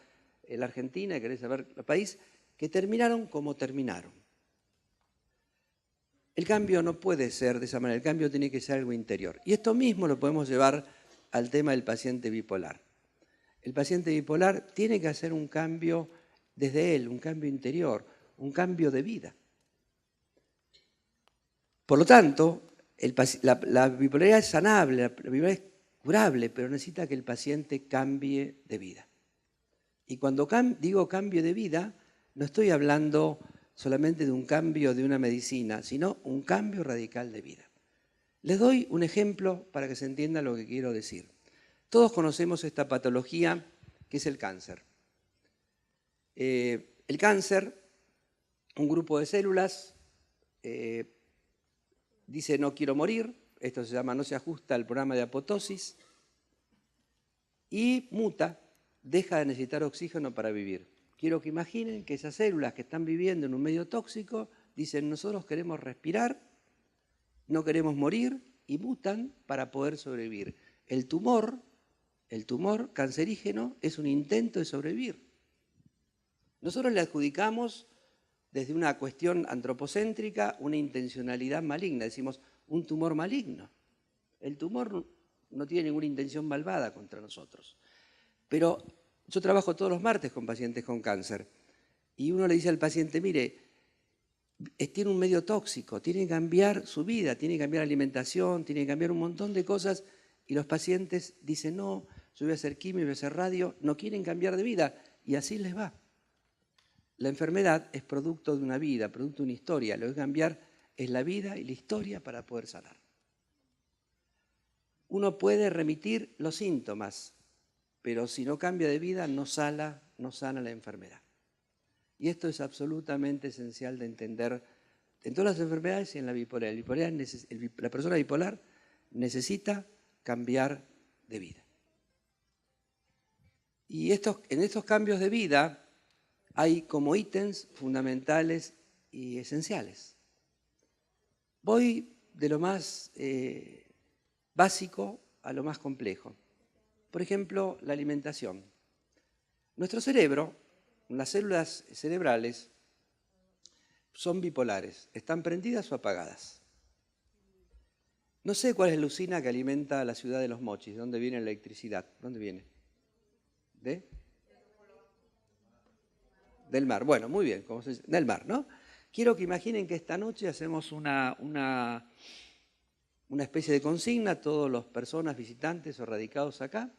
la Argentina y querés saber el país, que terminaron como terminaron. El cambio no puede ser de esa manera, el cambio tiene que ser algo interior. Y esto mismo lo podemos llevar al tema del paciente bipolar. El paciente bipolar tiene que hacer un cambio desde él, un cambio interior, un cambio de vida. Por lo tanto, la bipolaridad es sanable, la bipolaridad es curable, pero necesita que el paciente cambie de vida. Y cuando digo cambio de vida, no estoy hablando solamente de un cambio de una medicina, sino un cambio radical de vida. Les doy un ejemplo para que se entienda lo que quiero decir. Todos conocemos esta patología que es el cáncer. El cáncer, un grupo de células, dice no quiero morir, esto se llama no se ajusta al programa de apoptosis, y muta, deja de necesitar oxígeno para vivir. Quiero que imaginen que esas células que están viviendo en un medio tóxico dicen nosotros queremos respirar, no queremos morir y mutan para poder sobrevivir. El tumor cancerígeno es un intento de sobrevivir. Nosotros le adjudicamos desde una cuestión antropocéntrica una intencionalidad maligna, decimos un tumor maligno. El tumor no tiene ninguna intención malvada contra nosotros. Pero yo trabajo todos los martes con pacientes con cáncer y uno le dice al paciente, mire, tiene un medio tóxico, tiene que cambiar su vida, tiene que cambiar la alimentación, tiene que cambiar un montón de cosas y los pacientes dicen, no, yo voy a hacer quimio, voy a hacer radio, no quieren cambiar de vida y así les va. La enfermedad es producto de una vida, producto de una historia, lo que hay que cambiar es la vida y la historia para poder sanar. Uno puede remitir los síntomas, pero si no cambia de vida no sana la enfermedad. Y esto es absolutamente esencial de entender en todas las enfermedades y en la bipolaridad. La persona bipolar necesita cambiar de vida. Y en estos cambios de vida hay como ítems fundamentales y esenciales. Voy de lo más básico a lo más complejo. Por ejemplo, la alimentación. Nuestro cerebro, las células cerebrales, son bipolares, están prendidas o apagadas. No sé cuál es la usina que alimenta a la ciudad de Los Mochis, ¿de dónde viene la electricidad? ¿Dónde viene? Del mar. Bueno, muy bien, ¿cómo se dice? Del mar, ¿no? Quiero que imaginen que esta noche hacemos una especie de consigna, todas las personas, visitantes o radicados acá,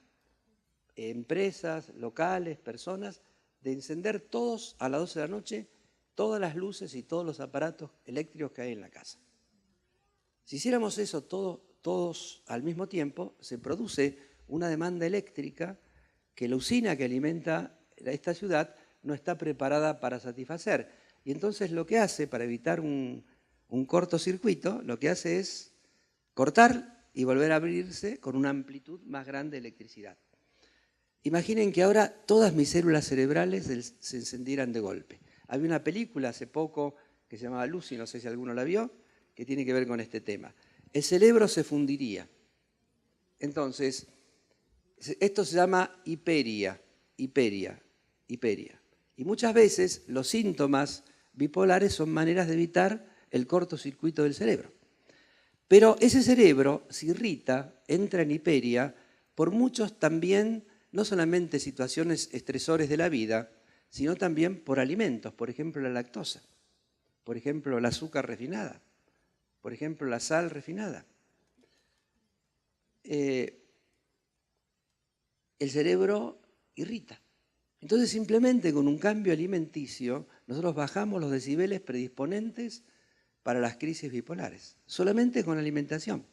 empresas, locales, personas, de encender todos a las 12 de la noche todas las luces y todos los aparatos eléctricos que hay en la casa. Si hiciéramos eso todos al mismo tiempo, se produce una demanda eléctrica que la usina que alimenta esta ciudad no está preparada para satisfacer. Y entonces lo que hace, para evitar un cortocircuito, lo que hace es cortar y volver a abrirse con una amplitud más grande de electricidad. Imaginen que ahora todas mis células cerebrales se encendieran de golpe. Había una película hace poco que se llamaba Lucy, no sé si alguno la vio, que tiene que ver con este tema. El cerebro se fundiría. Entonces, esto se llama hiperia. Y muchas veces los síntomas bipolares son maneras de evitar el cortocircuito del cerebro. Pero ese cerebro se irrita, entra en hiperia, por muchos también, no solamente situaciones estresores de la vida, sino también por alimentos, por ejemplo la lactosa, por ejemplo el azúcar refinada, por ejemplo la sal refinada. El cerebro irrita. Entonces simplemente con un cambio alimenticio nosotros bajamos los decibeles predisponentes para las crisis bipolares, solamente con alimentación.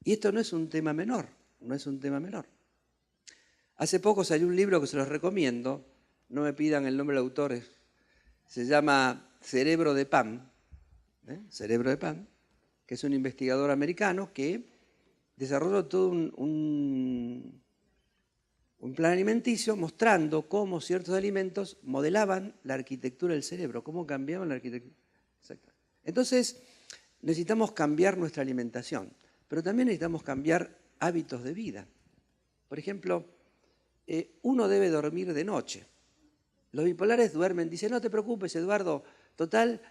Y esto no es un tema menor, no es un tema menor. Hace poco salió un libro que se los recomiendo, no me pidan el nombre del autor, se llama Cerebro de Pan, Cerebro de Pan, que es un investigador americano que desarrolló todo un plan alimenticio mostrando cómo ciertos alimentos modelaban la arquitectura del cerebro, cómo cambiaban la arquitectura. Exacto. Entonces, necesitamos cambiar nuestra alimentación, pero también necesitamos cambiar hábitos de vida. Por ejemplo, uno debe dormir de noche. Los bipolares duermen, dicen, no te preocupes, Eduardo, total,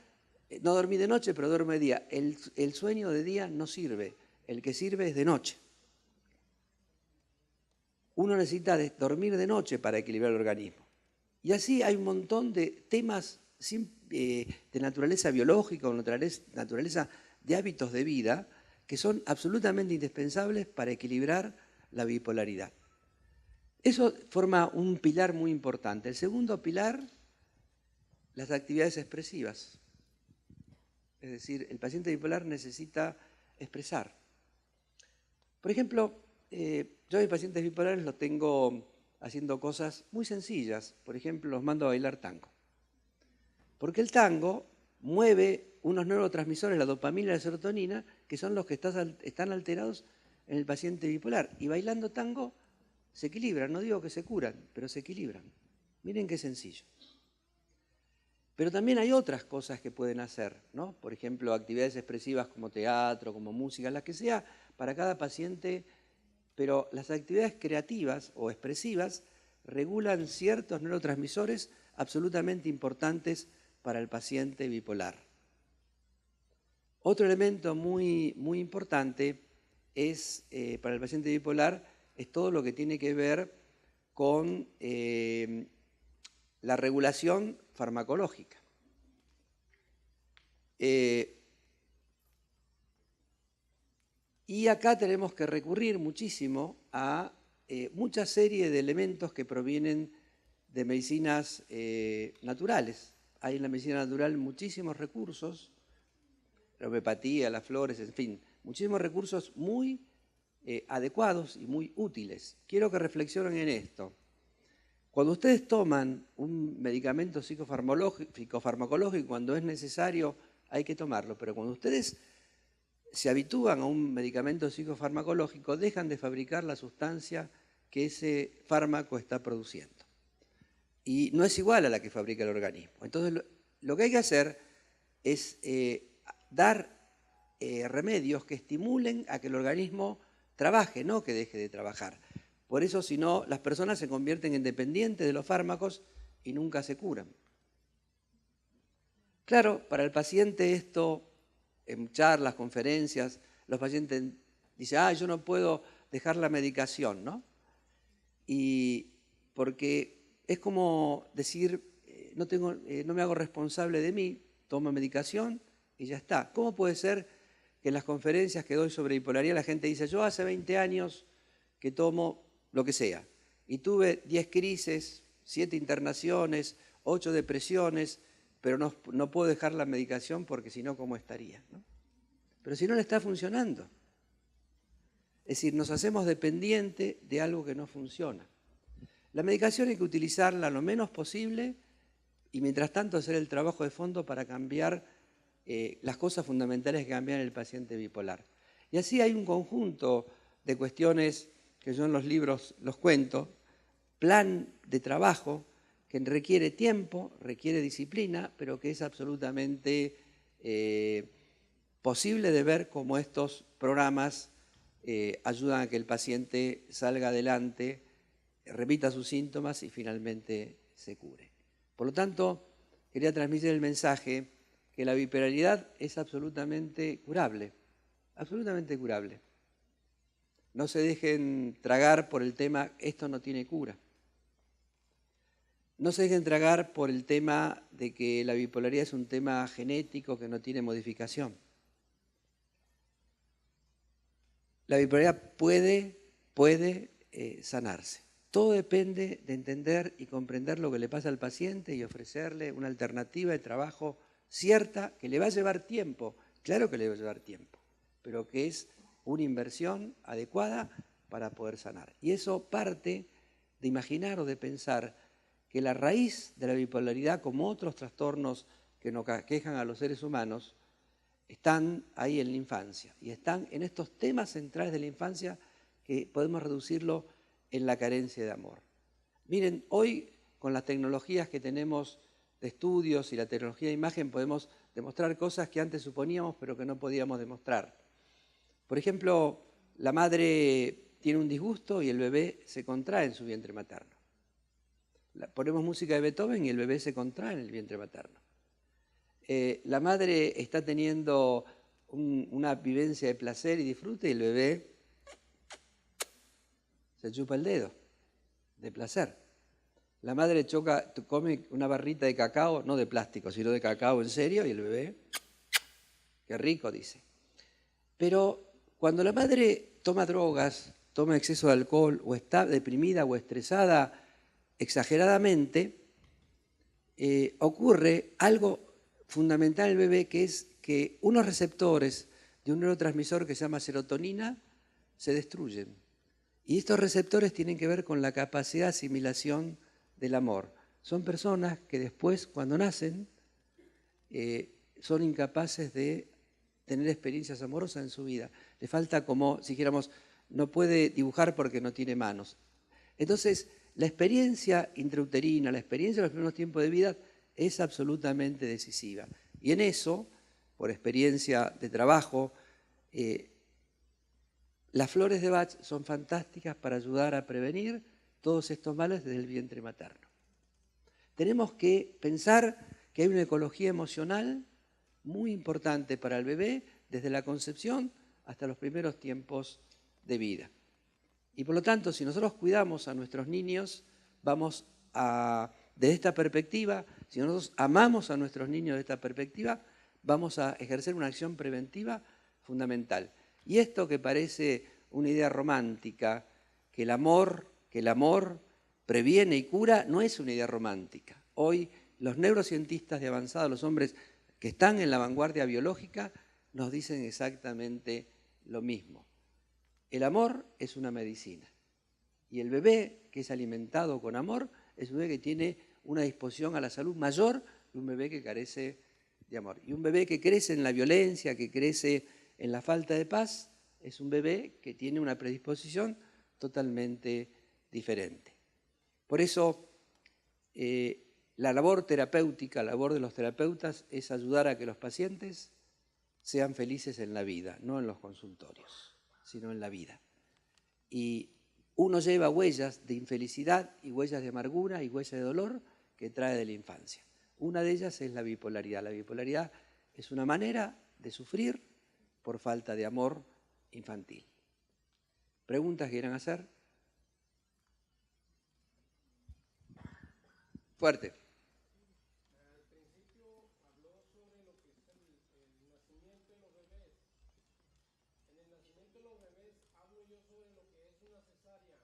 no dormí de noche, pero duerme de día. El sueño de día no sirve, el que sirve es de noche. Uno necesita dormir de noche para equilibrar el organismo. Y así hay un montón de temas de naturaleza biológica o naturaleza de hábitos de vida que son absolutamente indispensables para equilibrar la bipolaridad. Eso forma un pilar muy importante. El segundo pilar, las actividades expresivas. Es decir, el paciente bipolar necesita expresar. Por ejemplo, yo a mis pacientes bipolares los tengo haciendo cosas muy sencillas. Por ejemplo, los mando a bailar tango. Porque el tango mueve unos neurotransmisores, la dopamina y la serotonina, que son los que están alterados en el paciente bipolar. Y bailando tango se equilibran, no digo que se curan, pero se equilibran. Miren qué sencillo. Pero también hay otras cosas que pueden hacer, ¿no? Por ejemplo, actividades expresivas como teatro, como música, las que sea, para cada paciente. Pero las actividades creativas o expresivas regulan ciertos neurotransmisores absolutamente importantes para el paciente bipolar. Otro elemento muy, muy importante es, para el paciente bipolar, es todo lo que tiene que ver con la regulación farmacológica. Y acá tenemos que recurrir muchísimo a mucha serie de elementos que provienen de medicinas naturales. Hay en la medicina natural muchísimos recursos, la homeopatía, las flores, en fin, muchísimos recursos muy adecuados y muy útiles. Quiero que reflexionen en esto. Cuando ustedes toman un medicamento psicofarmacológico, cuando es necesario, hay que tomarlo, pero cuando ustedes se habitúan a un medicamento psicofarmacológico, dejan de fabricar la sustancia que ese fármaco está produciendo. Y no es igual a la que fabrica el organismo. Entonces, lo que hay que hacer es dar remedios que estimulen a que el organismo trabaje, no que deje de trabajar. Por eso, si no, las personas se convierten en dependientes de los fármacos y nunca se curan. Claro, para el paciente esto, en charlas, conferencias, los pacientes dicen, yo no puedo dejar la medicación, ¿no? Y porque es como decir, no me hago responsable de mí, tomo medicación y ya está. ¿Cómo puede ser que en las conferencias que doy sobre bipolaridad la gente dice, yo hace 20 años que tomo lo que sea, y tuve 10 crisis, 7 internaciones, 8 depresiones, pero no puedo dejar la medicación porque si no, ¿cómo estaría? ¿No? Pero si no le está funcionando. Es decir, nos hacemos dependientes de algo que no funciona. La medicación hay que utilizarla lo menos posible y mientras tanto hacer el trabajo de fondo para cambiar las cosas fundamentales que cambian en el paciente bipolar. Y así hay un conjunto de cuestiones que yo en los libros los cuento, plan de trabajo que requiere tiempo, requiere disciplina, pero que es absolutamente posible de ver cómo estos programas ayudan a que el paciente salga adelante, repita sus síntomas y finalmente se cure. Por lo tanto, quería transmitir el mensaje que la bipolaridad es absolutamente curable, absolutamente curable. No se dejen tragar por el tema, esto no tiene cura. No se dejen tragar por el tema de que la bipolaridad es un tema genético que no tiene modificación. La bipolaridad puede sanarse. Todo depende de entender y comprender lo que le pasa al paciente y ofrecerle una alternativa de trabajo cierta que le va a llevar tiempo. Claro que le va a llevar tiempo, pero que es una inversión adecuada para poder sanar. Y eso parte de imaginar o de pensar que la raíz de la bipolaridad, como otros trastornos que nos aquejan a los seres humanos, están ahí en la infancia y están en estos temas centrales de la infancia que podemos reducirlo en la carencia de amor. Miren, hoy con las tecnologías que tenemos de estudios y la tecnología de imagen podemos demostrar cosas que antes suponíamos pero que no podíamos demostrar. Por ejemplo, la madre tiene un disgusto y el bebé se contrae en su vientre materno. Ponemos música de Beethoven y el bebé se contrae en el vientre materno. La madre está teniendo una vivencia de placer y disfrute y el bebé se chupa el dedo de placer. La madre come una barrita de cacao, no de plástico, sino de cacao en serio, y el bebé, qué rico, dice. Pero cuando la madre toma drogas, toma exceso de alcohol, o está deprimida o estresada exageradamente, ocurre algo fundamental en el bebé, que es que unos receptores de un neurotransmisor que se llama serotonina se destruyen. Y estos receptores tienen que ver con la capacidad de asimilación del amor. Son personas que después, cuando nacen, son incapaces de tener experiencias amorosas en su vida. Le falta, como si dijéramos, no puede dibujar porque no tiene manos. Entonces, la experiencia intrauterina, la experiencia de los primeros tiempos de vida es absolutamente decisiva. Y en eso, por experiencia de trabajo, las flores de Bach son fantásticas para ayudar a prevenir todos estos males desde el vientre materno. Tenemos que pensar que hay una ecología emocional muy importante para el bebé desde la concepción hasta los primeros tiempos de vida. Y por lo tanto, si nosotros cuidamos a nuestros niños, desde esta perspectiva, si nosotros amamos a nuestros niños desde esta perspectiva, vamos a ejercer una acción preventiva fundamental. Y esto que parece una idea romántica, que el amor previene y cura, no es una idea romántica. Hoy los neurocientistas de avanzada, los hombres que están en la vanguardia biológica, nos dicen exactamente lo mismo. El amor es una medicina. Y el bebé que es alimentado con amor es un bebé que tiene una disposición a la salud mayor que un bebé que carece de amor. Y un bebé que crece en la violencia, que crece en la falta de paz, es un bebé que tiene una predisposición totalmente diferente. Por eso, la labor terapéutica, la labor de los terapeutas es ayudar a que los pacientes sean felices en la vida, no en los consultorios, sino en la vida. Y uno lleva huellas de infelicidad y huellas de amargura y huellas de dolor que trae de la infancia. Una de ellas es la bipolaridad. La bipolaridad es una manera de sufrir por falta de amor infantil. ¿Preguntas que quieran hacer? Fuerte. Al principio habló sobre lo que es el nacimiento de los bebés. En el nacimiento de los bebés hablo yo sobre lo que es una cesárea.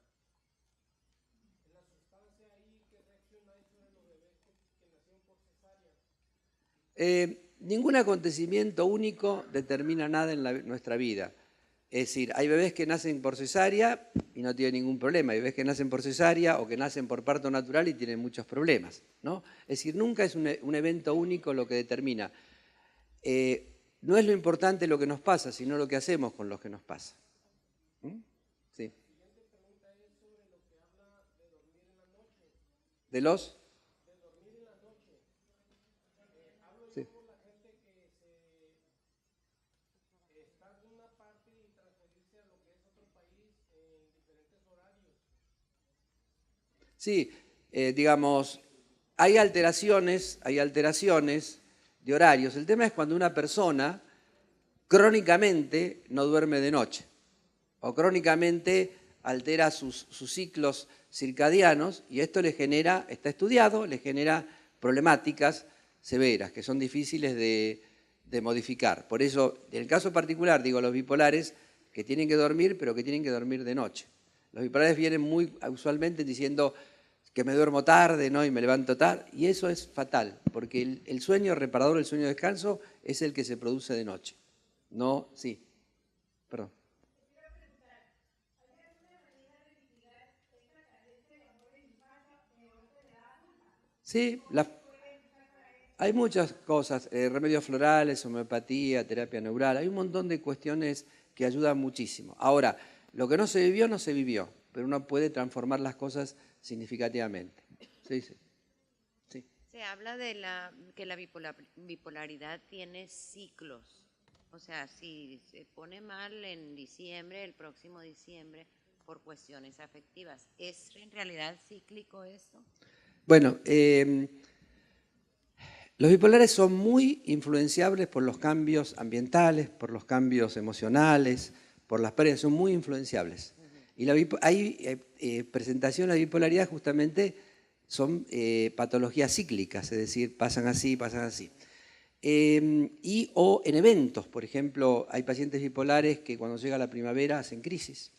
En la sustancia ahí, ¿qué reacción hay sobre los bebés que nacieron por cesárea? Ningún acontecimiento único determina nada en nuestra vida. Es decir, hay bebés que nacen por cesárea y no tienen ningún problema. Hay bebés que nacen por cesárea o que nacen por parto natural y tienen muchos problemas, ¿no? Es decir, nunca es un evento único lo que determina. No es lo importante lo que nos pasa, sino lo que hacemos con lo que nos pasa. Sí. La siguiente pregunta es sobre lo que habla de dormir en la noche. ¿De los? De dormir en la noche. Hablo Sí. yo por la gente que está en una parte y transferirse a lo que es otro país en diferentes horarios. Sí, digamos, hay alteraciones de horarios. El tema es cuando una persona crónicamente no duerme de noche o crónicamente altera sus ciclos circadianos y esto le genera, está estudiado, le genera problemáticas severas que son difíciles de modificar. Por eso, en el caso particular, digo, los bipolares que tienen que dormir, pero que tienen que dormir de noche. Los bipolares vienen muy usualmente diciendo que me duermo tarde, ¿no? Y me levanto tarde, y eso es fatal, porque el sueño reparador, el sueño de descanso, es el que se produce de noche. No, sí. Perdón. Sí, hay muchas cosas, remedios florales, homeopatía, terapia neural, hay un montón de cuestiones que ayudan muchísimo. Ahora, lo que no se vivió, no se vivió, pero uno puede transformar las cosas significativamente. Sí, sí. Sí. Se habla de que la bipolaridad tiene ciclos. O sea, si se pone mal en diciembre, el próximo diciembre por cuestiones afectivas. ¿Es en realidad cíclico esto? Bueno, los bipolares son muy influenciables por los cambios ambientales, por los cambios emocionales, por las pérdidas, son muy influenciables. Y hay presentación de bipolaridad justamente son patologías cíclicas, es decir, pasan así, pasan así. O en eventos, por ejemplo, hay pacientes bipolares que cuando llega la primavera hacen crisis.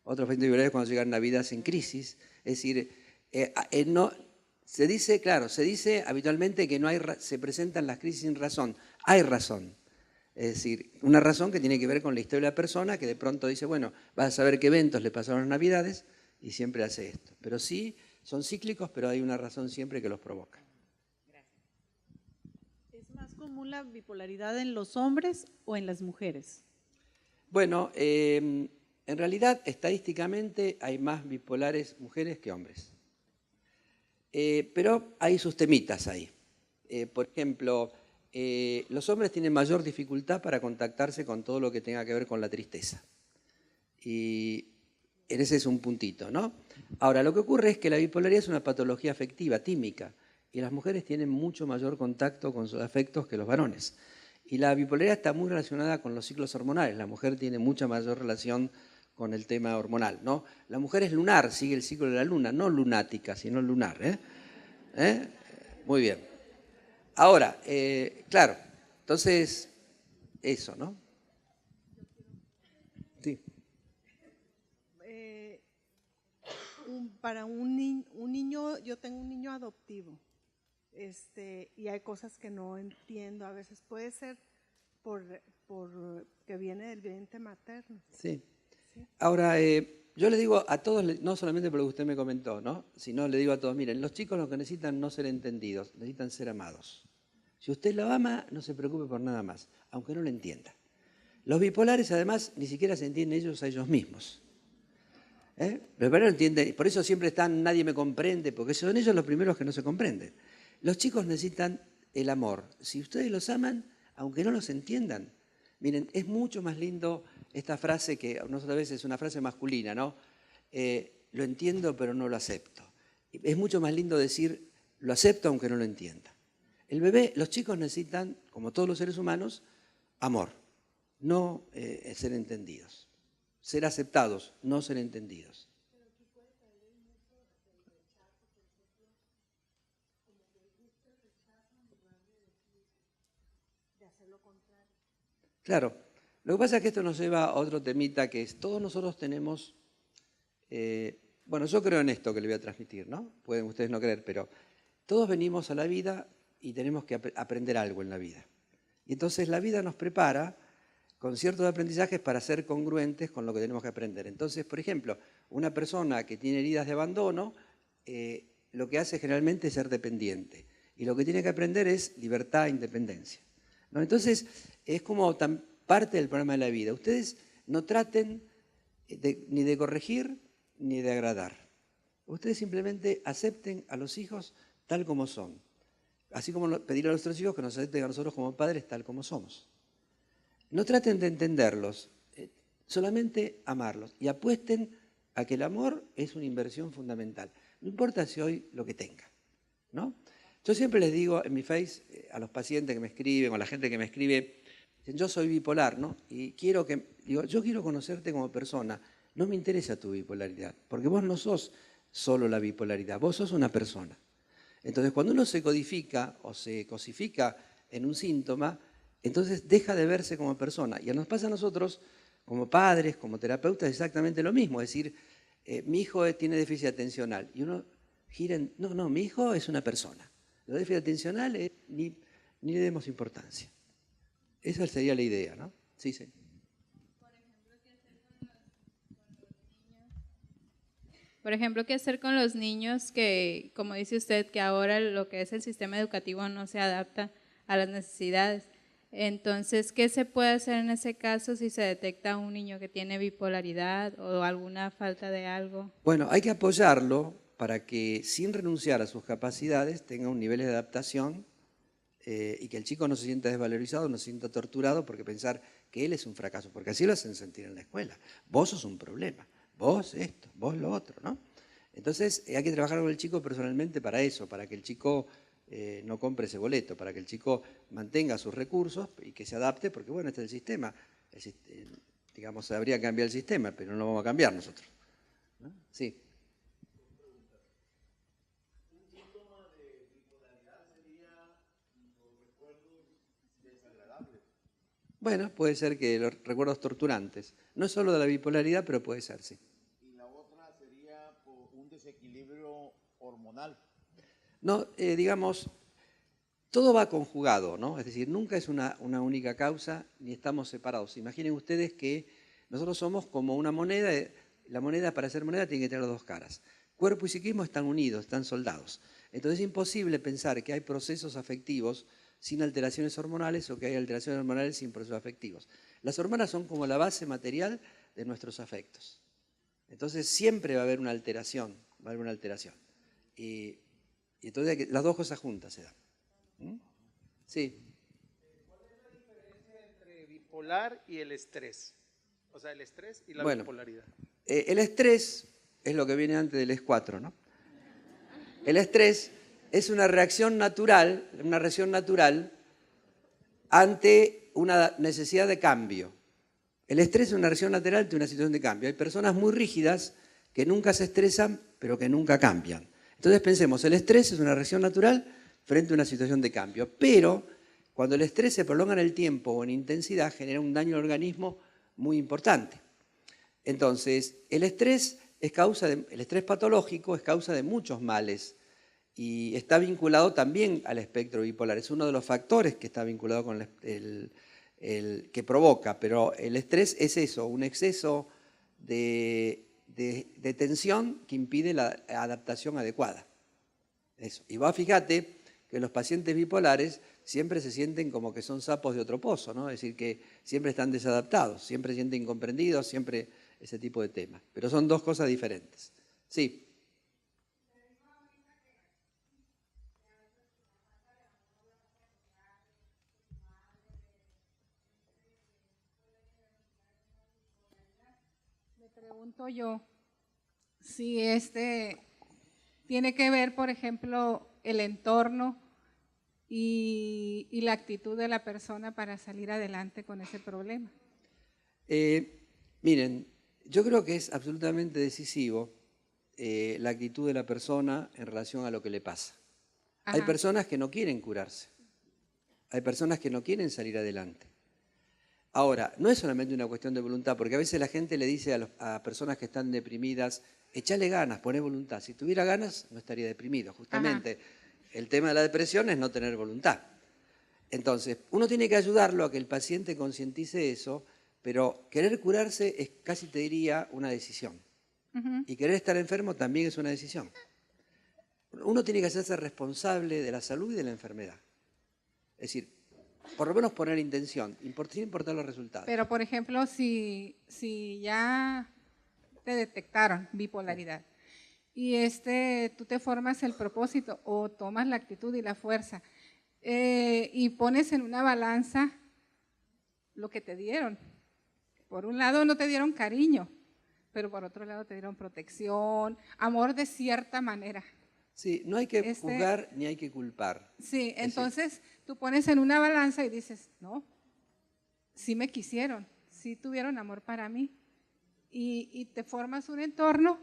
Otros pacientes bipolares cuando llega Navidad hacen crisis. Es decir, no, se dice habitualmente que no hay, se presentan las crisis sin razón. Hay razón. Es decir, una razón que tiene que ver con la historia de la persona, que de pronto dice, bueno, vas a saber qué eventos le pasaron las Navidades y siempre hace esto. Pero sí, son cíclicos, pero hay una razón siempre que los provoca. ¿Es más común la bipolaridad en los hombres o en las mujeres? Bueno, en realidad, estadísticamente, hay más bipolares mujeres que hombres. Pero hay sus temitas ahí. Por ejemplo, los hombres tienen mayor dificultad para contactarse con todo lo que tenga que ver con la tristeza. Y ese es un puntito, ¿no? Ahora, lo que ocurre es que la bipolaridad es una patología afectiva, tímica, y las mujeres tienen mucho mayor contacto con sus afectos que los varones. Y la bipolaridad está muy relacionada con los ciclos hormonales. La mujer tiene mucha mayor relación con el tema hormonal, ¿no? La mujer es lunar, sigue el ciclo de la luna, no lunática, sino lunar. Muy bien. Ahora, claro, entonces, eso, ¿no? Sí. Para un niño, yo tengo un niño adoptivo, y hay cosas que no entiendo. A veces puede ser por que viene del vientre materno. Sí. Ahora, yo le digo a todos, no solamente por lo que usted me comentó, ¿no? Sino le digo a todos, miren, los chicos lo que necesitan no ser entendidos, necesitan ser amados. Si usted lo ama, no se preocupe por nada más, aunque no lo entienda. Los bipolares, además, ni siquiera se entienden ellos a ellos mismos. Los bipolares no entienden, por eso siempre están, nadie me comprende, porque son ellos los primeros que no se comprenden. Los chicos necesitan el amor. Si ustedes los aman, aunque no los entiendan, miren, es mucho más lindo esta frase que nosotras veces es una frase masculina, ¿no? Lo entiendo, pero no lo acepto. Es mucho más lindo decir, lo acepto aunque no lo entienda. El bebé, los chicos necesitan, como todos los seres humanos, amor, no ser entendidos. Ser aceptados, no ser entendidos. Claro, lo que pasa es que esto nos lleva a otro temita que es, todos nosotros tenemos, bueno, yo creo en esto que le voy a transmitir, ¿no? Pueden ustedes no creer, pero todos venimos a la vida y tenemos que aprender algo en la vida. Y entonces la vida nos prepara con ciertos aprendizajes para ser congruentes con lo que tenemos que aprender. Entonces, por ejemplo, una persona que tiene heridas de abandono, lo que hace generalmente es ser dependiente. Y lo que tiene que aprender es libertad e independencia, ¿no? Entonces, es como parte del problema de la vida. Ustedes no traten ni de corregir ni de agradar. Ustedes simplemente acepten a los hijos tal como son. Así como pedir a nuestros hijos que nos acepten a nosotros como padres tal como somos. No traten de entenderlos, solamente amarlos. Y apuesten a que el amor es una inversión fundamental. No importa si hoy lo que tenga, ¿no? Yo siempre les digo en mi Face a los pacientes que me escriben o a la gente que me escribe, yo soy bipolar, ¿no? Y yo quiero conocerte como persona. No me interesa tu bipolaridad, porque vos no sos solo la bipolaridad, vos sos una persona. Entonces, cuando uno se codifica o se cosifica en un síntoma, entonces deja de verse como persona. Y nos pasa a nosotros, como padres, como terapeutas, exactamente lo mismo. Es decir, mi hijo tiene déficit atencional. Y uno gira en, no, mi hijo es una persona. Lo déficit atencional ni le demos importancia. Esa sería la idea, ¿no? Sí, sí. Por ejemplo, ¿qué hacer con los niños que, como dice usted, que ahora lo que es el sistema educativo no se adapta a las necesidades? Entonces, ¿qué se puede hacer en ese caso si se detecta un niño que tiene bipolaridad o alguna falta de algo? Bueno, hay que apoyarlo para que, sin renunciar a sus capacidades, tenga un nivel de adaptación y que el chico no se sienta desvalorizado, no se sienta torturado porque pensar que él es un fracaso, porque así lo hacen sentir en la escuela. Vos sos un problema. vos esto, vos lo otro, ¿no? Entonces hay que trabajar con el chico personalmente para eso, para que el chico no compre ese boleto, para que el chico mantenga sus recursos y que se adapte, porque bueno, este es el sistema. Digamos, habría que cambiar el sistema, pero no lo vamos a cambiar nosotros, ¿no? Sí. Un síntoma de bipolaridad sería los recuerdos desagradables. Bueno, puede ser que los recuerdos torturantes. No es solo de la bipolaridad, pero puede ser, sí. Y la otra sería por un desequilibrio hormonal. No, digamos, todo va conjugado, ¿no? Es decir, nunca es una única causa, ni estamos separados. Imaginen ustedes que nosotros somos como una moneda. La moneda, para ser moneda, tiene que tener dos caras. Cuerpo y psiquismo están unidos, están soldados. Entonces es imposible pensar que hay procesos afectivos sin alteraciones hormonales o que hay alteraciones hormonales sin procesos afectivos. Las hormonas son como la base material de nuestros afectos. Entonces siempre va a haber una alteración, Y entonces las dos cosas juntas se dan. Sí. ¿Cuál es la diferencia entre bipolar y el estrés? O sea, el estrés y la bipolaridad. El estrés es lo que viene antes del S4, ¿no? El estrés es una reacción natural ante una necesidad de cambio. El estrés es una reacción natural ante una situación de cambio. Hay personas muy rígidas que nunca se estresan, pero que nunca cambian. Entonces pensemos, el estrés es una reacción natural frente a una situación de cambio, pero cuando el estrés se prolonga en el tiempo o en intensidad, genera un daño al organismo muy importante. Entonces, el estrés patológico es causa de muchos males y está vinculado también al espectro bipolar. Es uno de los factores que está vinculado con que provoca, pero el estrés es eso, un exceso de tensión que impide la adaptación adecuada. Eso. Y vos fíjate que los pacientes bipolares siempre se sienten como que son sapos de otro pozo, ¿no? Es decir, que siempre están desadaptados, siempre se sienten incomprendidos, siempre ese tipo de temas. Pero son dos cosas diferentes. Sí. Me pregunto yo si tiene que ver, por ejemplo, el entorno y la actitud de la persona para salir adelante con ese problema. Miren, yo creo que es absolutamente decisivo la actitud de la persona en relación a lo que le pasa. Ajá. Hay personas que no quieren curarse, hay personas que no quieren salir adelante. Ahora, no es solamente una cuestión de voluntad, porque a veces la gente le dice a personas que están deprimidas, échale ganas, poné voluntad. Si tuviera ganas, no estaría deprimido. Justamente, el tema de la depresión es no tener voluntad. Entonces, uno tiene que ayudarlo a que el paciente concientice eso, pero querer curarse es, casi te diría, una decisión. Y querer estar enfermo también es una decisión. Uno tiene que hacerse responsable de la salud y de la enfermedad. Es decir, por lo menos poner intención, sin importar los resultados. Pero, por ejemplo, si ya te detectaron bipolaridad y tú te formas el propósito o tomas la actitud y la fuerza y pones en una balanza lo que te dieron. Por un lado no te dieron cariño, pero por otro lado te dieron protección, amor de cierta manera. Sí, no hay que juzgar ni hay que culpar. Sí, entonces tú pones en una balanza y dices, no, sí me quisieron, sí tuvieron amor para mí. Y te formas un entorno,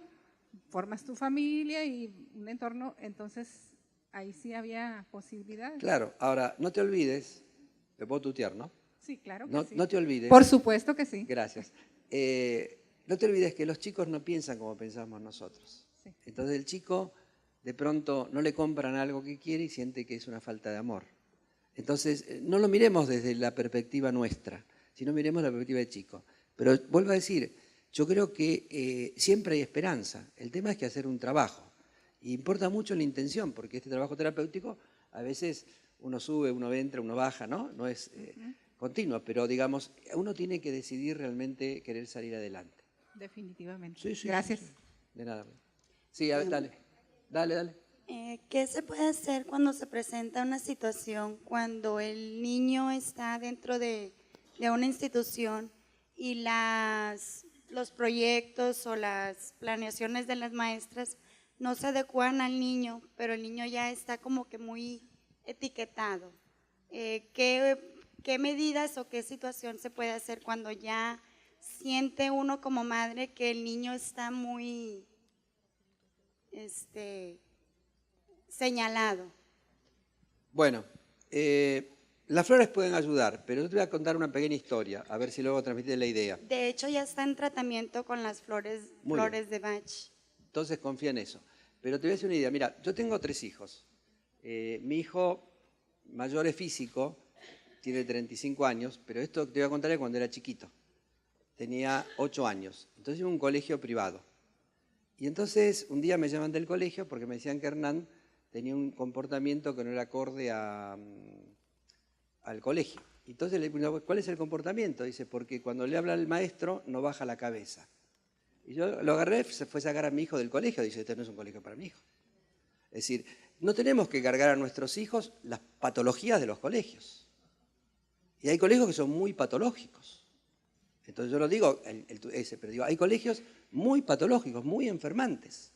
formas tu familia y un entorno, entonces ahí sí había posibilidades. Claro, ahora no te olvides, te puedo tutear, ¿no? Sí, claro que sí. No te olvides. Por supuesto que sí. Gracias. No te olvides que los chicos no piensan como pensamos nosotros. Sí. Entonces el chico de pronto no le compran algo que quiere y siente que es una falta de amor. Entonces no lo miremos desde la perspectiva nuestra, sino miremos la perspectiva del chico. Pero vuelvo a decir, yo creo que siempre hay esperanza. El tema es que hacer un trabajo. Y importa mucho la intención, porque este trabajo terapéutico a veces uno sube, uno entra, uno baja, ¿no? No es continuo, pero digamos, uno tiene que decidir realmente querer salir adelante. Definitivamente. Sí, Gracias. Sí. De nada. Sí, a ver, dale. ¿Qué se puede hacer cuando se presenta una situación, cuando el niño está dentro de una institución y las los proyectos o las planeaciones de las maestras no se adecuan al niño, pero el niño ya está como que muy etiquetado. ¿Qué medidas o qué situación se puede hacer cuando ya siente uno como madre que el niño está muy señalado? Bueno, las flores pueden ayudar, pero yo te voy a contar una pequeña historia, a ver si luego transmites la idea. De hecho, ya está en tratamiento con las flores de Bach. Entonces confía en eso. Pero te voy a decir una idea. Mira, yo tengo 3 hijos. Mi hijo mayor es físico, tiene 35 años, pero esto te voy a contar de cuando era chiquito. Tenía 8 años. Entonces iba a un colegio privado. Y entonces un día me llaman del colegio porque me decían que Hernán tenía un comportamiento que no era acorde al colegio. Entonces le pregunto, ¿cuál es el comportamiento? Dice, porque cuando le habla al maestro no baja la cabeza. Y yo lo agarré, se fue a sacar a mi hijo del colegio. Dice, este no es un colegio para mi hijo. Es decir, no tenemos que cargar a nuestros hijos las patologías de los colegios. Y hay colegios que son muy patológicos. Entonces yo lo digo, pero digo, hay colegios muy patológicos, muy enfermantes.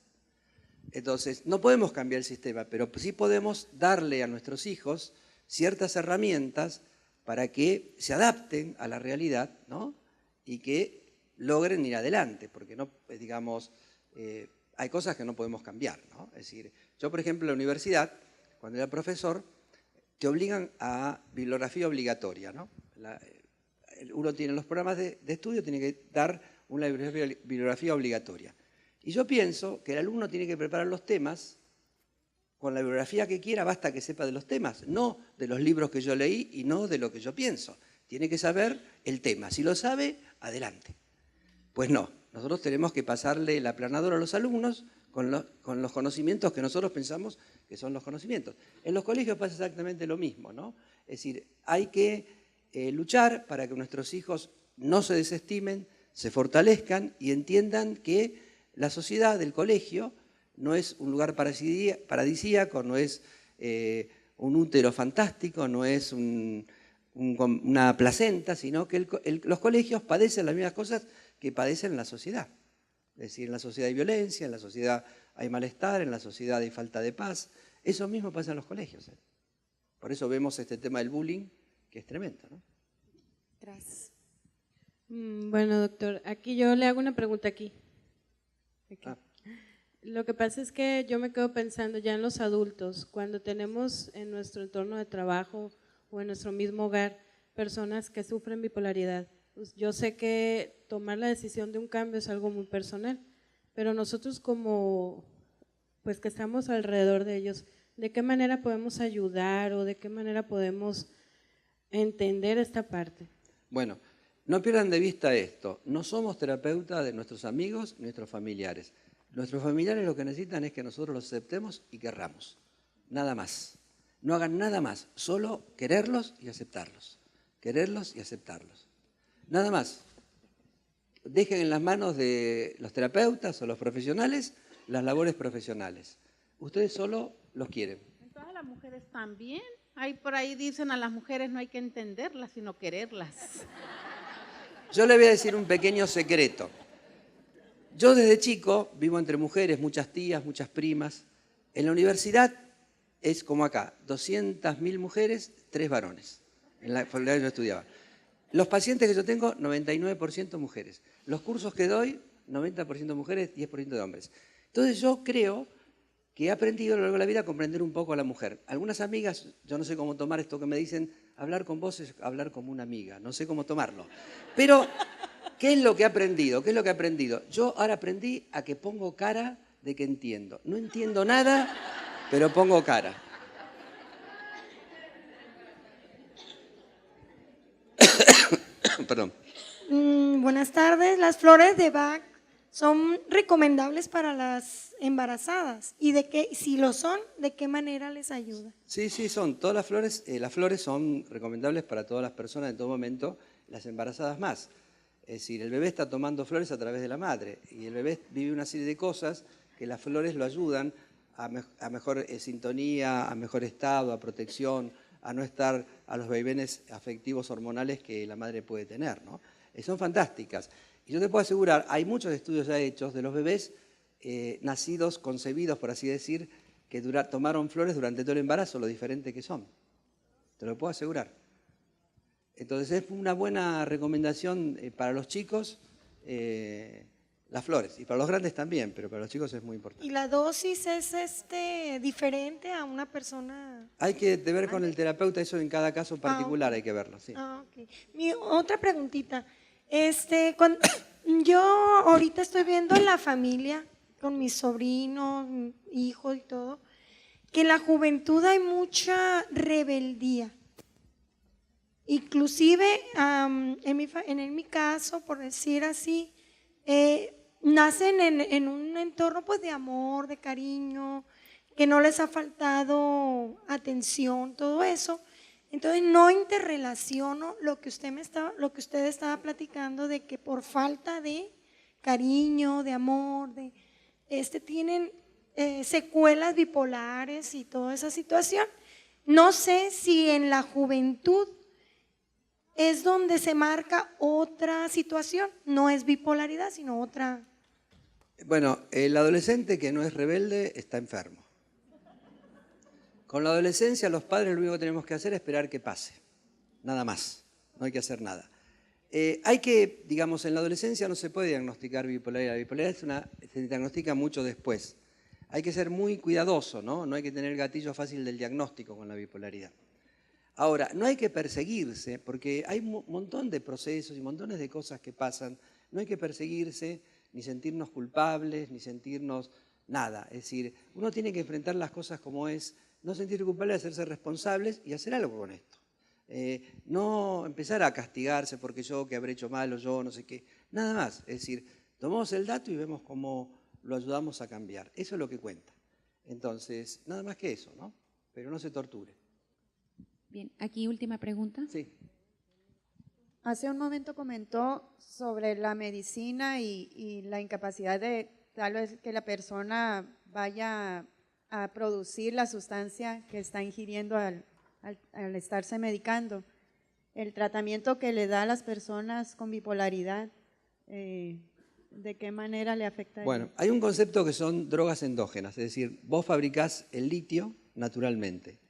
Entonces, no podemos cambiar el sistema, pero sí podemos darle a nuestros hijos ciertas herramientas para que se adapten a la realidad, ¿no? Y que logren ir adelante, porque no, digamos, hay cosas que no podemos cambiar, ¿no? Es decir, yo, por ejemplo, en la universidad, cuando era profesor, te obligan a bibliografía obligatoria, ¿no? Uno tiene los programas de estudio, tiene que dar una bibliografía obligatoria. Y yo pienso que el alumno tiene que preparar los temas con la bibliografía que quiera, basta que sepa de los temas, no de los libros que yo leí y no de lo que yo pienso. Tiene que saber el tema. Si lo sabe, adelante. Pues no, nosotros tenemos que pasarle la aplanadora a los alumnos con los conocimientos que nosotros pensamos que son los conocimientos. En los colegios pasa exactamente lo mismo, ¿no? Es decir, hay que luchar para que nuestros hijos no se desestimen, se fortalezcan y entiendan que la sociedad del colegio no es un lugar paradisíaco, no es un útero fantástico, no es una placenta, sino que los colegios padecen las mismas cosas que padecen en la sociedad. Es decir, en la sociedad hay violencia, en la sociedad hay malestar, en la sociedad hay falta de paz. Eso mismo pasa en los colegios. Por eso vemos este tema del bullying, que es tremendo, ¿no? Gracias. Bueno, doctor, aquí yo le hago una pregunta aquí. Lo que pasa es que yo me quedo pensando ya en los adultos, cuando tenemos en nuestro entorno de trabajo o en nuestro mismo hogar personas que sufren bipolaridad. Pues yo sé que tomar la decisión de un cambio es algo muy personal, pero nosotros como, pues que estamos alrededor de ellos, ¿de qué manera podemos ayudar o de qué manera podemos entender esta parte? Bueno, no pierdan de vista esto, no somos terapeutas de nuestros amigos ni nuestros familiares. Nuestros familiares lo que necesitan es que nosotros los aceptemos y querramos, nada más. No hagan nada más, solo quererlos y aceptarlos, quererlos y aceptarlos. Nada más. Dejen en las manos de los terapeutas o los profesionales las labores profesionales. Ustedes solo los quieren. Entonces las mujeres también. Ahí por ahí dicen a las mujeres no hay que entenderlas, sino quererlas. Yo les voy a decir un pequeño secreto. Yo desde chico vivo entre mujeres, muchas tías, muchas primas. En la universidad es como acá, 200.000 mujeres, 3 varones. En la facultad que yo estudiaba. Los pacientes que yo tengo, 99% mujeres. Los cursos que doy, 90% mujeres, 10% de hombres. Entonces yo creo que he aprendido a lo largo de la vida a comprender un poco a la mujer. Algunas amigas, yo no sé cómo tomar esto que me dicen, hablar con vos es hablar como una amiga, no sé cómo tomarlo. Pero, ¿qué es lo que he aprendido? ¿Qué es lo que he aprendido? Yo ahora aprendí a que pongo cara de que entiendo. No entiendo nada, pero pongo cara. Perdón. Buenas tardes. Las flores de Bach son recomendables para las embarazadas y si lo son, ¿de qué manera les ayuda? Sí, son. Todas las flores son recomendables para todas las personas en todo momento, las embarazadas más. Es decir, el bebé está tomando flores a través de la madre y el bebé vive una serie de cosas que las flores lo ayudan a mejor sintonía, a mejor estado, a protección, a no estar a los vaivenes afectivos hormonales que la madre puede tener, ¿no? Son fantásticas. Y yo te puedo asegurar, hay muchos estudios ya hechos de los bebés nacidos, concebidos, por así decir, que tomaron flores durante todo el embarazo, lo diferente que son. Te lo puedo asegurar. Entonces es una buena recomendación para los chicos las flores, y para los grandes también, pero para los chicos es muy importante. ¿Y la dosis es diferente a una persona? Hay que ver con el terapeuta, eso en cada caso particular hay que verlo, sí. Okay. Mi otra preguntita, yo ahorita estoy viendo en la familia, con mis sobrinos, hijos y todo, que en la juventud hay mucha rebeldía. Inclusive, en mi caso, por decir así, nacen en un entorno pues de amor, de cariño, que no les ha faltado atención, todo eso. Entonces no interrelaciono lo que usted estaba platicando de que por falta de cariño, de amor, tienen secuelas bipolares y toda esa situación. No sé si en la juventud es donde se marca otra situación, no es bipolaridad, sino otra. Bueno, el adolescente que no es rebelde está enfermo. Con la adolescencia los padres lo único que tenemos que hacer es esperar que pase, nada más, no hay que hacer nada. Digamos, en la adolescencia no se puede diagnosticar bipolaridad, la bipolaridad se diagnostica mucho después. Hay que ser muy cuidadoso, ¿no? No hay que tener gatillo fácil del diagnóstico con la bipolaridad. Ahora, no hay que perseguirse, porque hay un montón de procesos y montones de cosas que pasan. No hay que perseguirse, ni sentirnos culpables, ni sentirnos nada. Es decir, uno tiene que enfrentar las cosas como es, no sentirse culpable, hacerse responsables y hacer algo con esto. No empezar a castigarse porque yo que habré hecho mal o yo no sé qué. Nada más. Es decir, tomamos el dato y vemos cómo lo ayudamos a cambiar. Eso es lo que cuenta. Entonces, nada más que eso, ¿no? Pero no se torture. Bien, aquí última pregunta. Sí. Hace un momento comentó sobre la medicina y la incapacidad de tal vez que la persona vaya a producir la sustancia que está ingiriendo al estarse medicando. El tratamiento que le da a las personas con bipolaridad, ¿de qué manera le afecta? Bueno, hay un concepto que son drogas endógenas, es decir, vos fabricás el litio naturalmente.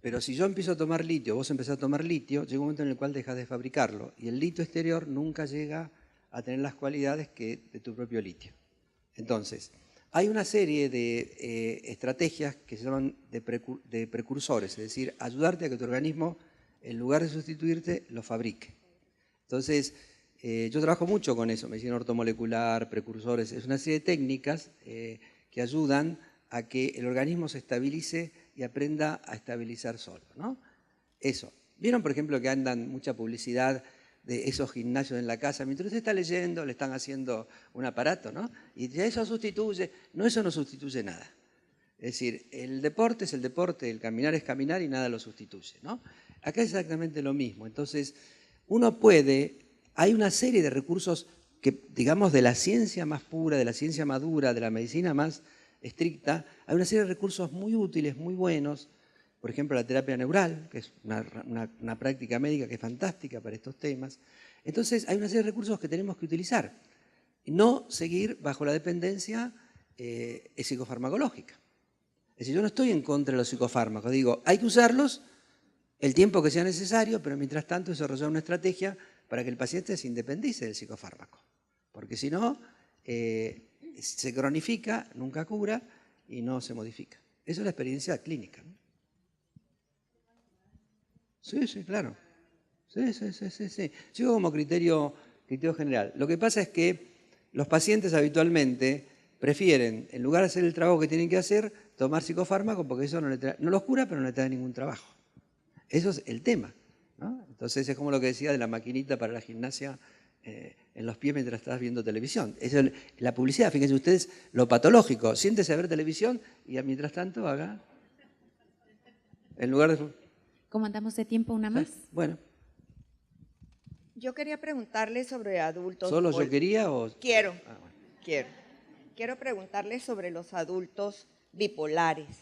Pero si yo empiezo a tomar litio, vos empezás a tomar litio, llega un momento en el cual dejas de fabricarlo y el litio exterior nunca llega a tener las cualidades de tu propio litio. Entonces, hay una serie de estrategias que se llaman de precursores, es decir, ayudarte a que tu organismo, en lugar de sustituirte, lo fabrique. Entonces, yo trabajo mucho con eso, medicina ortomolecular, precursores, es una serie de técnicas que ayudan a que el organismo se estabilice y aprenda a estabilizar solo, ¿no? Eso. ¿Vieron, por ejemplo, que andan mucha publicidad de esos gimnasios en la casa? Mientras usted está leyendo, le están haciendo un aparato, ¿no? Y ya eso sustituye. No, eso no sustituye nada. Es decir, el deporte es el deporte, el caminar es caminar y nada lo sustituye, ¿no? Acá es exactamente lo mismo. Entonces, hay una serie de recursos que, digamos, de la ciencia más pura, de la ciencia madura, de la medicina más estricta, hay una serie de recursos muy útiles, muy buenos, por ejemplo la terapia neural, que es una práctica médica que es fantástica para estos temas. Entonces hay una serie de recursos que tenemos que utilizar, y no seguir bajo la dependencia psicofarmacológica. Es decir, yo no estoy en contra de los psicofármacos, digo, hay que usarlos el tiempo que sea necesario, pero mientras tanto desarrollar una estrategia para que el paciente se independice del psicofármaco, porque si no, se cronifica, nunca cura y no se modifica. Esa es la experiencia clínica, ¿no? Sí, claro. Sí. Sigo como criterio general. Lo que pasa es que los pacientes habitualmente prefieren, en lugar de hacer el trabajo que tienen que hacer, tomar psicofármacos porque eso no los cura, pero no le trae ningún trabajo. Eso es el tema, ¿no? Entonces es como lo que decía de la maquinita para la gimnasia en los pies mientras estás viendo televisión. Eso es la publicidad, fíjense ustedes lo patológico. Siéntese a ver televisión y mientras tanto haga, en lugar de... ¿Cómo andamos de tiempo? ¿Una más? Bueno. Yo quería preguntarle sobre adultos. ¿Solo yo quería o...? Quiero. Quiero preguntarle sobre los adultos bipolares.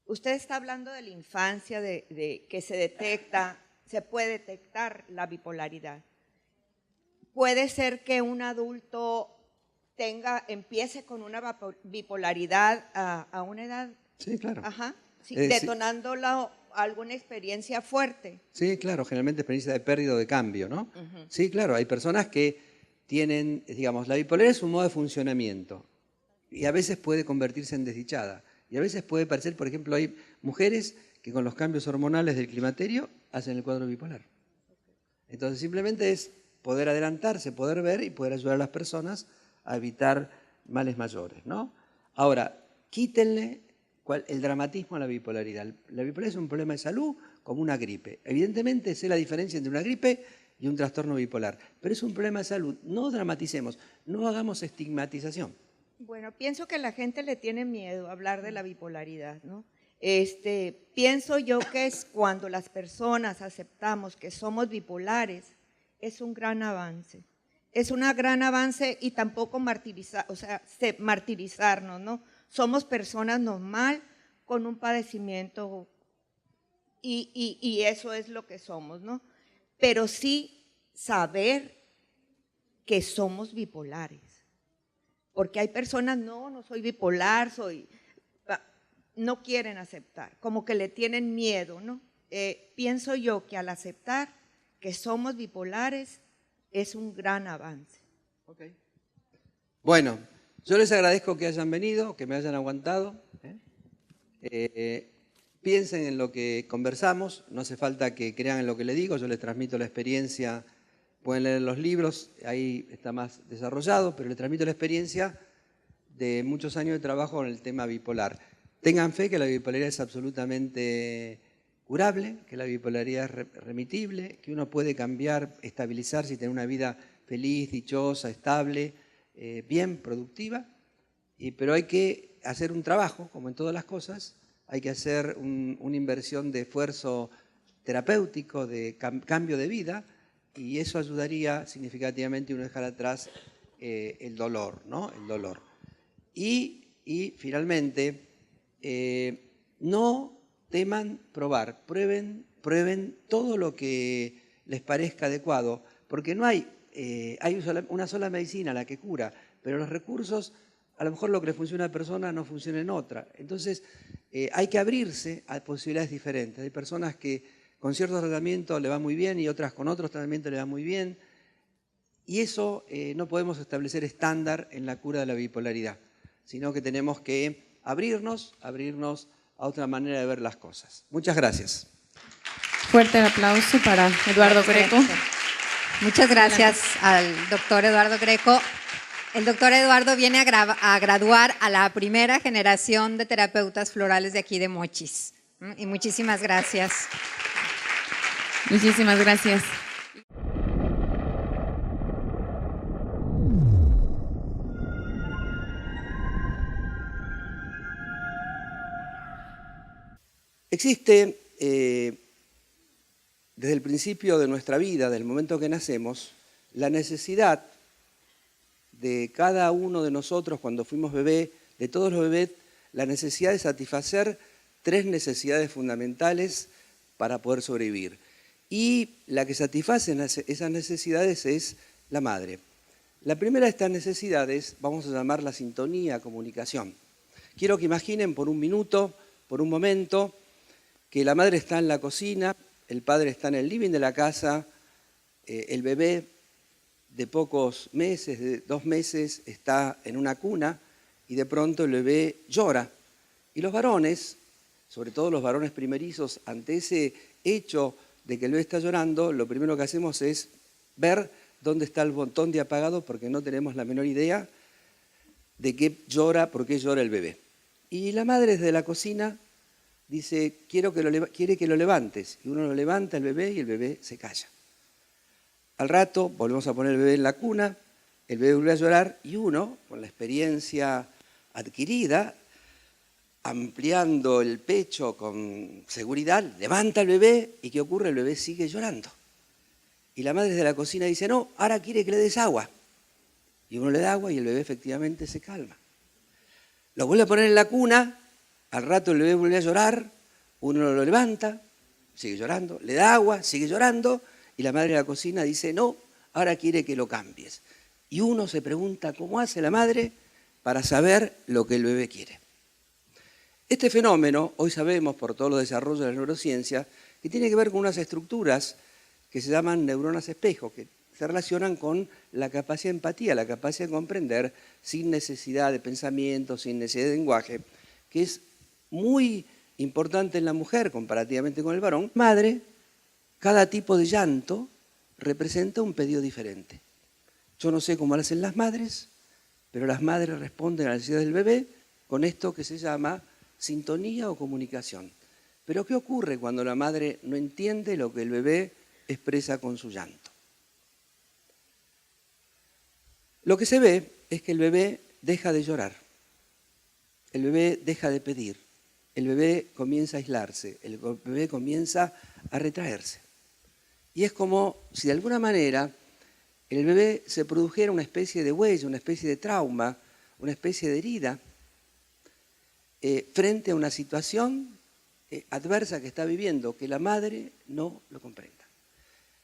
Usted está hablando de la infancia, de que se puede detectar la bipolaridad. puede ser que un adulto empiece con una bipolaridad a una edad. Sí, claro. Ajá. Sí, Sí. detonando alguna experiencia fuerte. Sí, claro, generalmente experiencia de pérdida o de cambio, ¿no? Ujú. Sí, claro, hay personas que tienen, digamos, la bipolaridad es un modo de funcionamiento y a veces puede convertirse en desdichada. Y a veces puede parecer, por ejemplo, hay mujeres que con los cambios hormonales del climaterio hacen el cuadro bipolar. Entonces simplemente es poder adelantarse, poder ver y poder ayudar a las personas a evitar males mayores, ¿no? Ahora, quítenle el dramatismo a la bipolaridad. La bipolaridad es un problema de salud como una gripe. Evidentemente sé la diferencia entre una gripe y un trastorno bipolar, pero es un problema de salud. No dramaticemos, no hagamos estigmatización. Bueno, pienso que la gente le tiene miedo a hablar de la bipolaridad, ¿no? Pienso yo que es cuando las personas aceptamos que somos bipolares, es un gran avance. Es un gran avance y tampoco martirizarnos, ¿no? Somos personas normal con un padecimiento y eso es lo que somos, ¿no? Pero sí saber que somos bipolares. Porque hay personas, no soy bipolar, no quieren aceptar, como que le tienen miedo, ¿no? Pienso yo que al aceptar que somos bipolares es un gran avance. Okay. Bueno, yo les agradezco que hayan venido, que me hayan aguantado. Piensen en lo que conversamos, no hace falta que crean en lo que les digo, yo les transmito la experiencia. Pueden leer los libros, ahí está más desarrollado, pero les transmito la experiencia de muchos años de trabajo con el tema bipolar. Tengan fe que la bipolaridad es absolutamente curable, que la bipolaridad es remitible, que uno puede cambiar, estabilizarse y tener una vida feliz, dichosa, estable, bien, productiva, pero hay que hacer un trabajo, como en todas las cosas, hay que hacer una inversión de esfuerzo terapéutico, de cambio de vida, y eso ayudaría significativamente a uno dejar atrás el dolor, ¿no? El dolor. Y finalmente, no teman probar, prueben todo lo que les parezca adecuado, porque no hay una sola medicina la que cura, pero los recursos, a lo mejor lo que le funciona a una persona no funciona en otra. Entonces, hay que abrirse a posibilidades diferentes. Hay personas que con ciertos tratamientos le va muy bien y otras con otros tratamientos le va muy bien. Y eso no podemos establecer estándar en la cura de la bipolaridad, sino que tenemos que abrirnos a otra manera de ver las cosas. Muchas gracias. Fuerte el aplauso para Eduardo Greco. Muchas gracias al doctor Eduardo Greco. El doctor Eduardo viene a graduar a la primera generación de terapeutas florales de aquí de Mochis. Y muchísimas gracias. Muchísimas gracias. Existe, desde el principio de nuestra vida, del momento que nacemos, la necesidad de cada uno de nosotros cuando fuimos bebé, de todos los bebés, la necesidad de satisfacer 3 necesidades fundamentales para poder sobrevivir. Y la que satisface esas necesidades es la madre. La primera de estas necesidades vamos a llamarla sintonía, comunicación. Quiero que imaginen por un minuto, por un momento, que la madre está en la cocina, el padre está en el living de la casa, el bebé de pocos meses, de 2 meses, está en una cuna y de pronto el bebé llora. Y los varones, sobre todo los varones primerizos, ante ese hecho de que el bebé está llorando, lo primero que hacemos es ver dónde está el botón de apagado porque no tenemos la menor idea de qué llora, por qué llora el bebé. Y la madre desde la cocina dice, quiere que lo levantes. Y uno lo levanta el bebé y el bebé se calla. Al rato volvemos a poner el bebé en la cuna, el bebé vuelve a llorar y uno, con la experiencia adquirida, ampliando el pecho con seguridad, levanta al bebé y ¿qué ocurre? El bebé sigue llorando. Y la madre de la cocina dice, no, ahora quiere que le des agua. Y uno le da agua y el bebé efectivamente se calma. Lo vuelve a poner en la cuna, al rato el bebé vuelve a llorar, uno lo levanta, sigue llorando, le da agua, sigue llorando, y la madre de la cocina dice, no, ahora quiere que lo cambies. Y uno se pregunta cómo hace la madre para saber lo que el bebé quiere. Este fenómeno, hoy sabemos por todo los desarrollos de la neurociencia, que tiene que ver con unas estructuras que se llaman neuronas espejo, que se relacionan con la capacidad de empatía, la capacidad de comprender sin necesidad de pensamiento, sin necesidad de lenguaje, que es muy importante en la mujer comparativamente con el varón. Madre, cada tipo de llanto representa un pedido diferente. Yo no sé cómo lo hacen las madres, pero las madres responden a la necesidad del bebé con esto que se llama sintonía o comunicación. Pero ¿qué ocurre cuando la madre no entiende lo que el bebé expresa con su llanto? Lo que se ve es que el bebé deja de llorar, el bebé deja de pedir, el bebé comienza a aislarse, el bebé comienza a retraerse. Y es como si de alguna manera el bebé se produjera una especie de huella, una especie de trauma, una especie de herida frente a una situación adversa que está viviendo, que la madre no lo comprenda.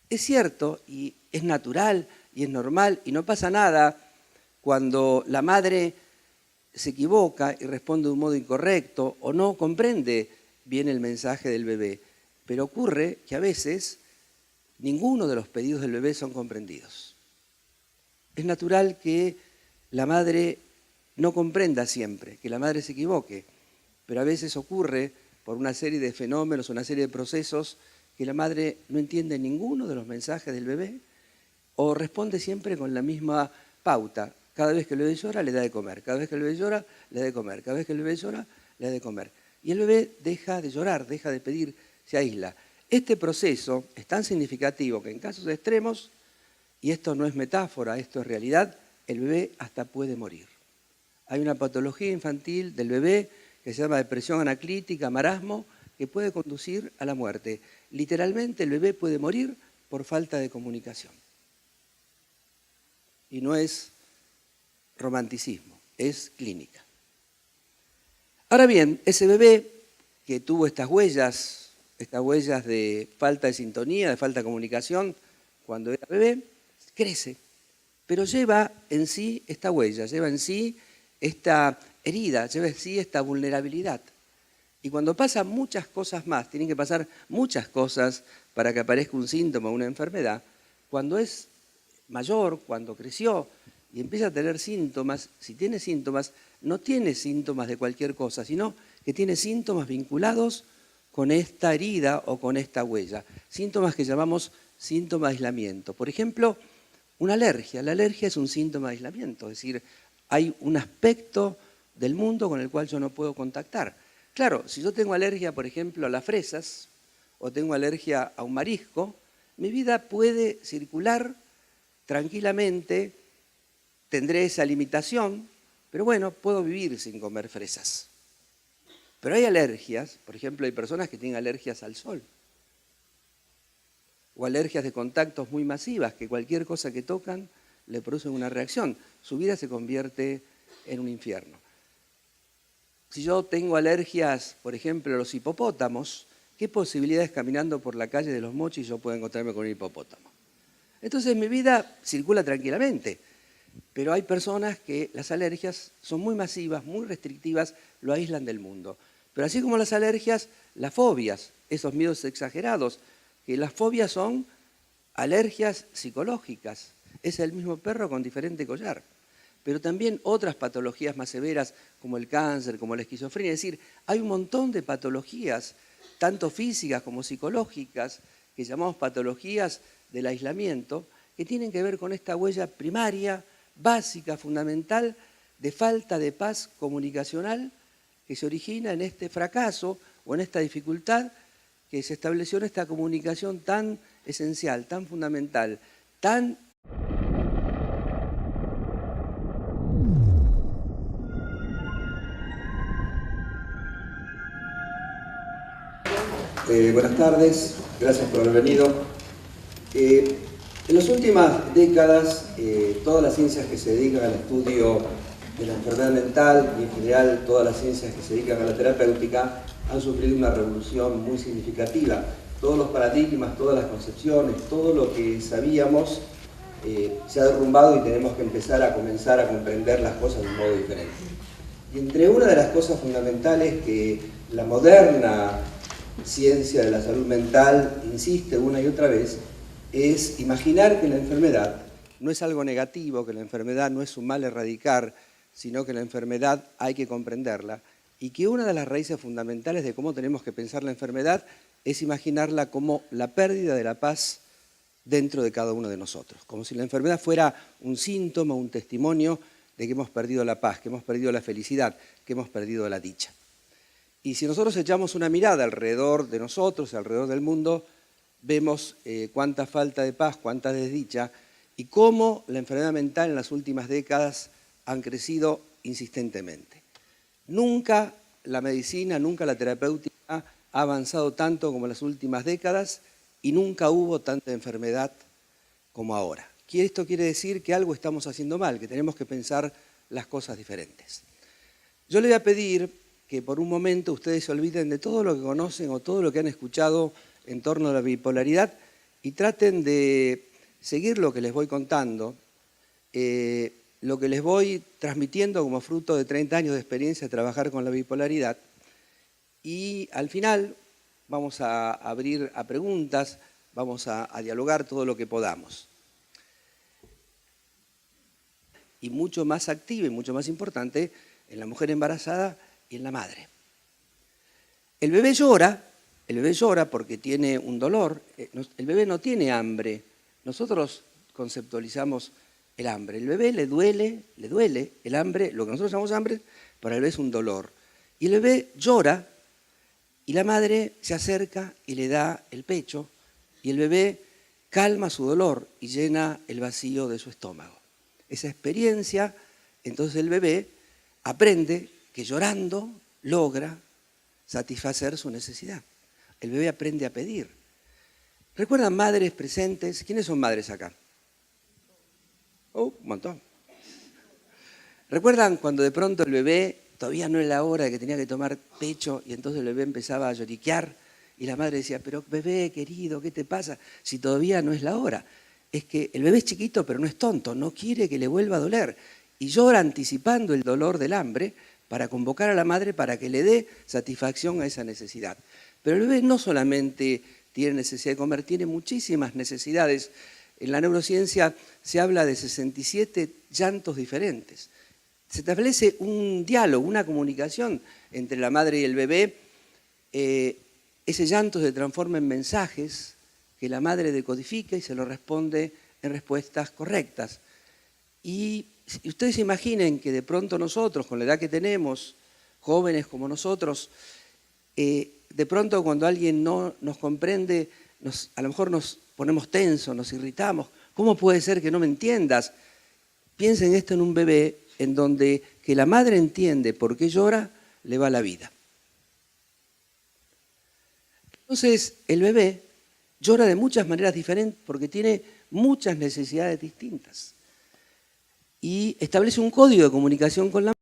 Es cierto y es natural y es normal y no pasa nada cuando la madre se equivoca y responde de un modo incorrecto o no comprende bien el mensaje del bebé, pero ocurre que a veces ninguno de los pedidos del bebé son comprendidos. Es natural que la madre no comprenda siempre, que la madre se equivoque, pero a veces ocurre por una serie de fenómenos, una serie de procesos, que la madre no entiende ninguno de los mensajes del bebé o responde siempre con la misma pauta. Cada vez que el bebé llora, le da de comer. Cada vez que el bebé llora, le da de comer. Cada vez que el bebé llora, le da de comer. Y el bebé deja de llorar, deja de pedir, se aísla. Este proceso es tan significativo que en casos extremos, y esto no es metáfora, esto es realidad, el bebé hasta puede morir. Hay una patología infantil del bebé que se llama depresión anaclítica, marasmo, que puede conducir a la muerte. Literalmente el bebé puede morir por falta de comunicación. Y no es romanticismo, es clínica. Ahora bien, ese bebé que tuvo estas huellas de falta de sintonía, de falta de comunicación, cuando era bebé, crece, pero lleva en sí esta huella, lleva en sí esta herida, lleva en sí esta vulnerabilidad. Y cuando pasan muchas cosas más, tienen que pasar muchas cosas para que aparezca un síntoma, una enfermedad, cuando es mayor, cuando creció y empieza a tener síntomas, si tiene síntomas, no tiene síntomas de cualquier cosa, sino que tiene síntomas vinculados con esta herida o con esta huella. Síntomas que llamamos síntoma de aislamiento. Por ejemplo, una alergia. La alergia es un síntoma de aislamiento, es decir, hay un aspecto del mundo con el cual yo no puedo contactar. Claro, si yo tengo alergia, por ejemplo, a las fresas o tengo alergia a un marisco, mi vida puede circular tranquilamente, tendré esa limitación, pero bueno, puedo vivir sin comer fresas. Pero hay alergias, por ejemplo, hay personas que tienen alergias al sol o alergias de contactos muy masivas, que cualquier cosa que tocan le produce una reacción. Su vida se convierte en un infierno. Si yo tengo alergias, por ejemplo, a los hipopótamos, ¿qué posibilidades caminando por la calle de Los Mochis yo puedo encontrarme con un hipopótamo? Entonces mi vida circula tranquilamente, pero hay personas que las alergias son muy masivas, muy restrictivas, lo aíslan del mundo. Pero así como las alergias, las fobias, esos miedos exagerados, que las fobias son alergias psicológicas. Es el mismo perro con diferente collar. Pero también otras patologías más severas como el cáncer, como la esquizofrenia. Es decir, hay un montón de patologías, tanto físicas como psicológicas, que llamamos patologías del aislamiento, que tienen que ver con esta huella primaria, básica, fundamental, de falta de paz comunicacional que se origina en este fracaso o en esta dificultad que se estableció en esta comunicación tan esencial, tan fundamental, tan... Buenas tardes, gracias por haber venido. En las últimas décadas, todas las ciencias que se dedican al estudio de la enfermedad mental y en general todas las ciencias que se dedican a la terapéutica han sufrido una revolución muy significativa. Todos los paradigmas, todas las concepciones, todo lo que sabíamos se ha derrumbado y tenemos que empezar a comenzar a comprender las cosas de un modo diferente. Y entre una de las cosas fundamentales que la moderna ciencia de la salud mental insiste una y otra vez es imaginar que la enfermedad no es algo negativo, que la enfermedad no es un mal a erradicar, sino que la enfermedad hay que comprenderla y que una de las raíces fundamentales de cómo tenemos que pensar la enfermedad es imaginarla como la pérdida de la paz dentro de cada uno de nosotros, como si la enfermedad fuera un síntoma, un testimonio de que hemos perdido la paz, que hemos perdido la felicidad, que hemos perdido la dicha. Y si nosotros echamos una mirada alrededor de nosotros, alrededor del mundo, vemos cuánta falta de paz, cuánta desdicha y cómo la enfermedad mental en las últimas décadas han crecido insistentemente. Nunca la medicina, nunca la terapéutica ha avanzado tanto como en las últimas décadas y nunca hubo tanta enfermedad como ahora. Esto quiere decir que algo estamos haciendo mal, que tenemos que pensar las cosas diferentes. Yo le voy a pedir que por un momento ustedes se olviden de todo lo que conocen o todo lo que han escuchado en torno a la bipolaridad y traten de seguir lo que les voy contando, lo que les voy transmitiendo como fruto de 30 años de experiencia de trabajar con la bipolaridad. Y al final vamos a abrir a preguntas, vamos a dialogar todo lo que podamos. Y mucho más activa y mucho más importante en la mujer embarazada y en la madre. El bebé llora porque tiene un dolor. El bebé no tiene hambre. Nosotros conceptualizamos el hambre. El bebé le duele el hambre, lo que nosotros llamamos hambre, para el bebé es un dolor. Y el bebé llora y la madre se acerca y le da el pecho y el bebé calma su dolor y llena el vacío de su estómago. Esa experiencia, entonces el bebé aprende que llorando logra satisfacer su necesidad. El bebé aprende a pedir. ¿Recuerdan madres presentes? ¿Quiénes son madres acá? Un montón. ¿Recuerdan cuando de pronto el bebé todavía no era la hora de que tenía que tomar pecho y entonces el bebé empezaba a lloriquear y la madre decía, pero bebé querido, ¿qué te pasa? Si todavía no es la hora. Es que el bebé es chiquito pero no es tonto, no quiere que le vuelva a doler y llora anticipando el dolor del hambre para convocar a la madre para que le dé satisfacción a esa necesidad. Pero el bebé no solamente tiene necesidad de comer, tiene muchísimas necesidades. En la neurociencia se habla de 67 llantos diferentes. Se establece un diálogo, una comunicación entre la madre y el bebé. Ese llanto se transforma en mensajes que la madre decodifica y se lo responde en respuestas correctas. Y ustedes imaginen que de pronto nosotros, con la edad que tenemos, jóvenes como nosotros, de pronto cuando alguien no nos comprende, a lo mejor nos ponemos tensos, nos irritamos. ¿Cómo puede ser que no me entiendas? Piensen esto en un bebé en donde que la madre entiende por qué llora, le va la vida. Entonces el bebé llora de muchas maneras diferentes porque tiene muchas necesidades distintas. Y establece un código de comunicación con la madre.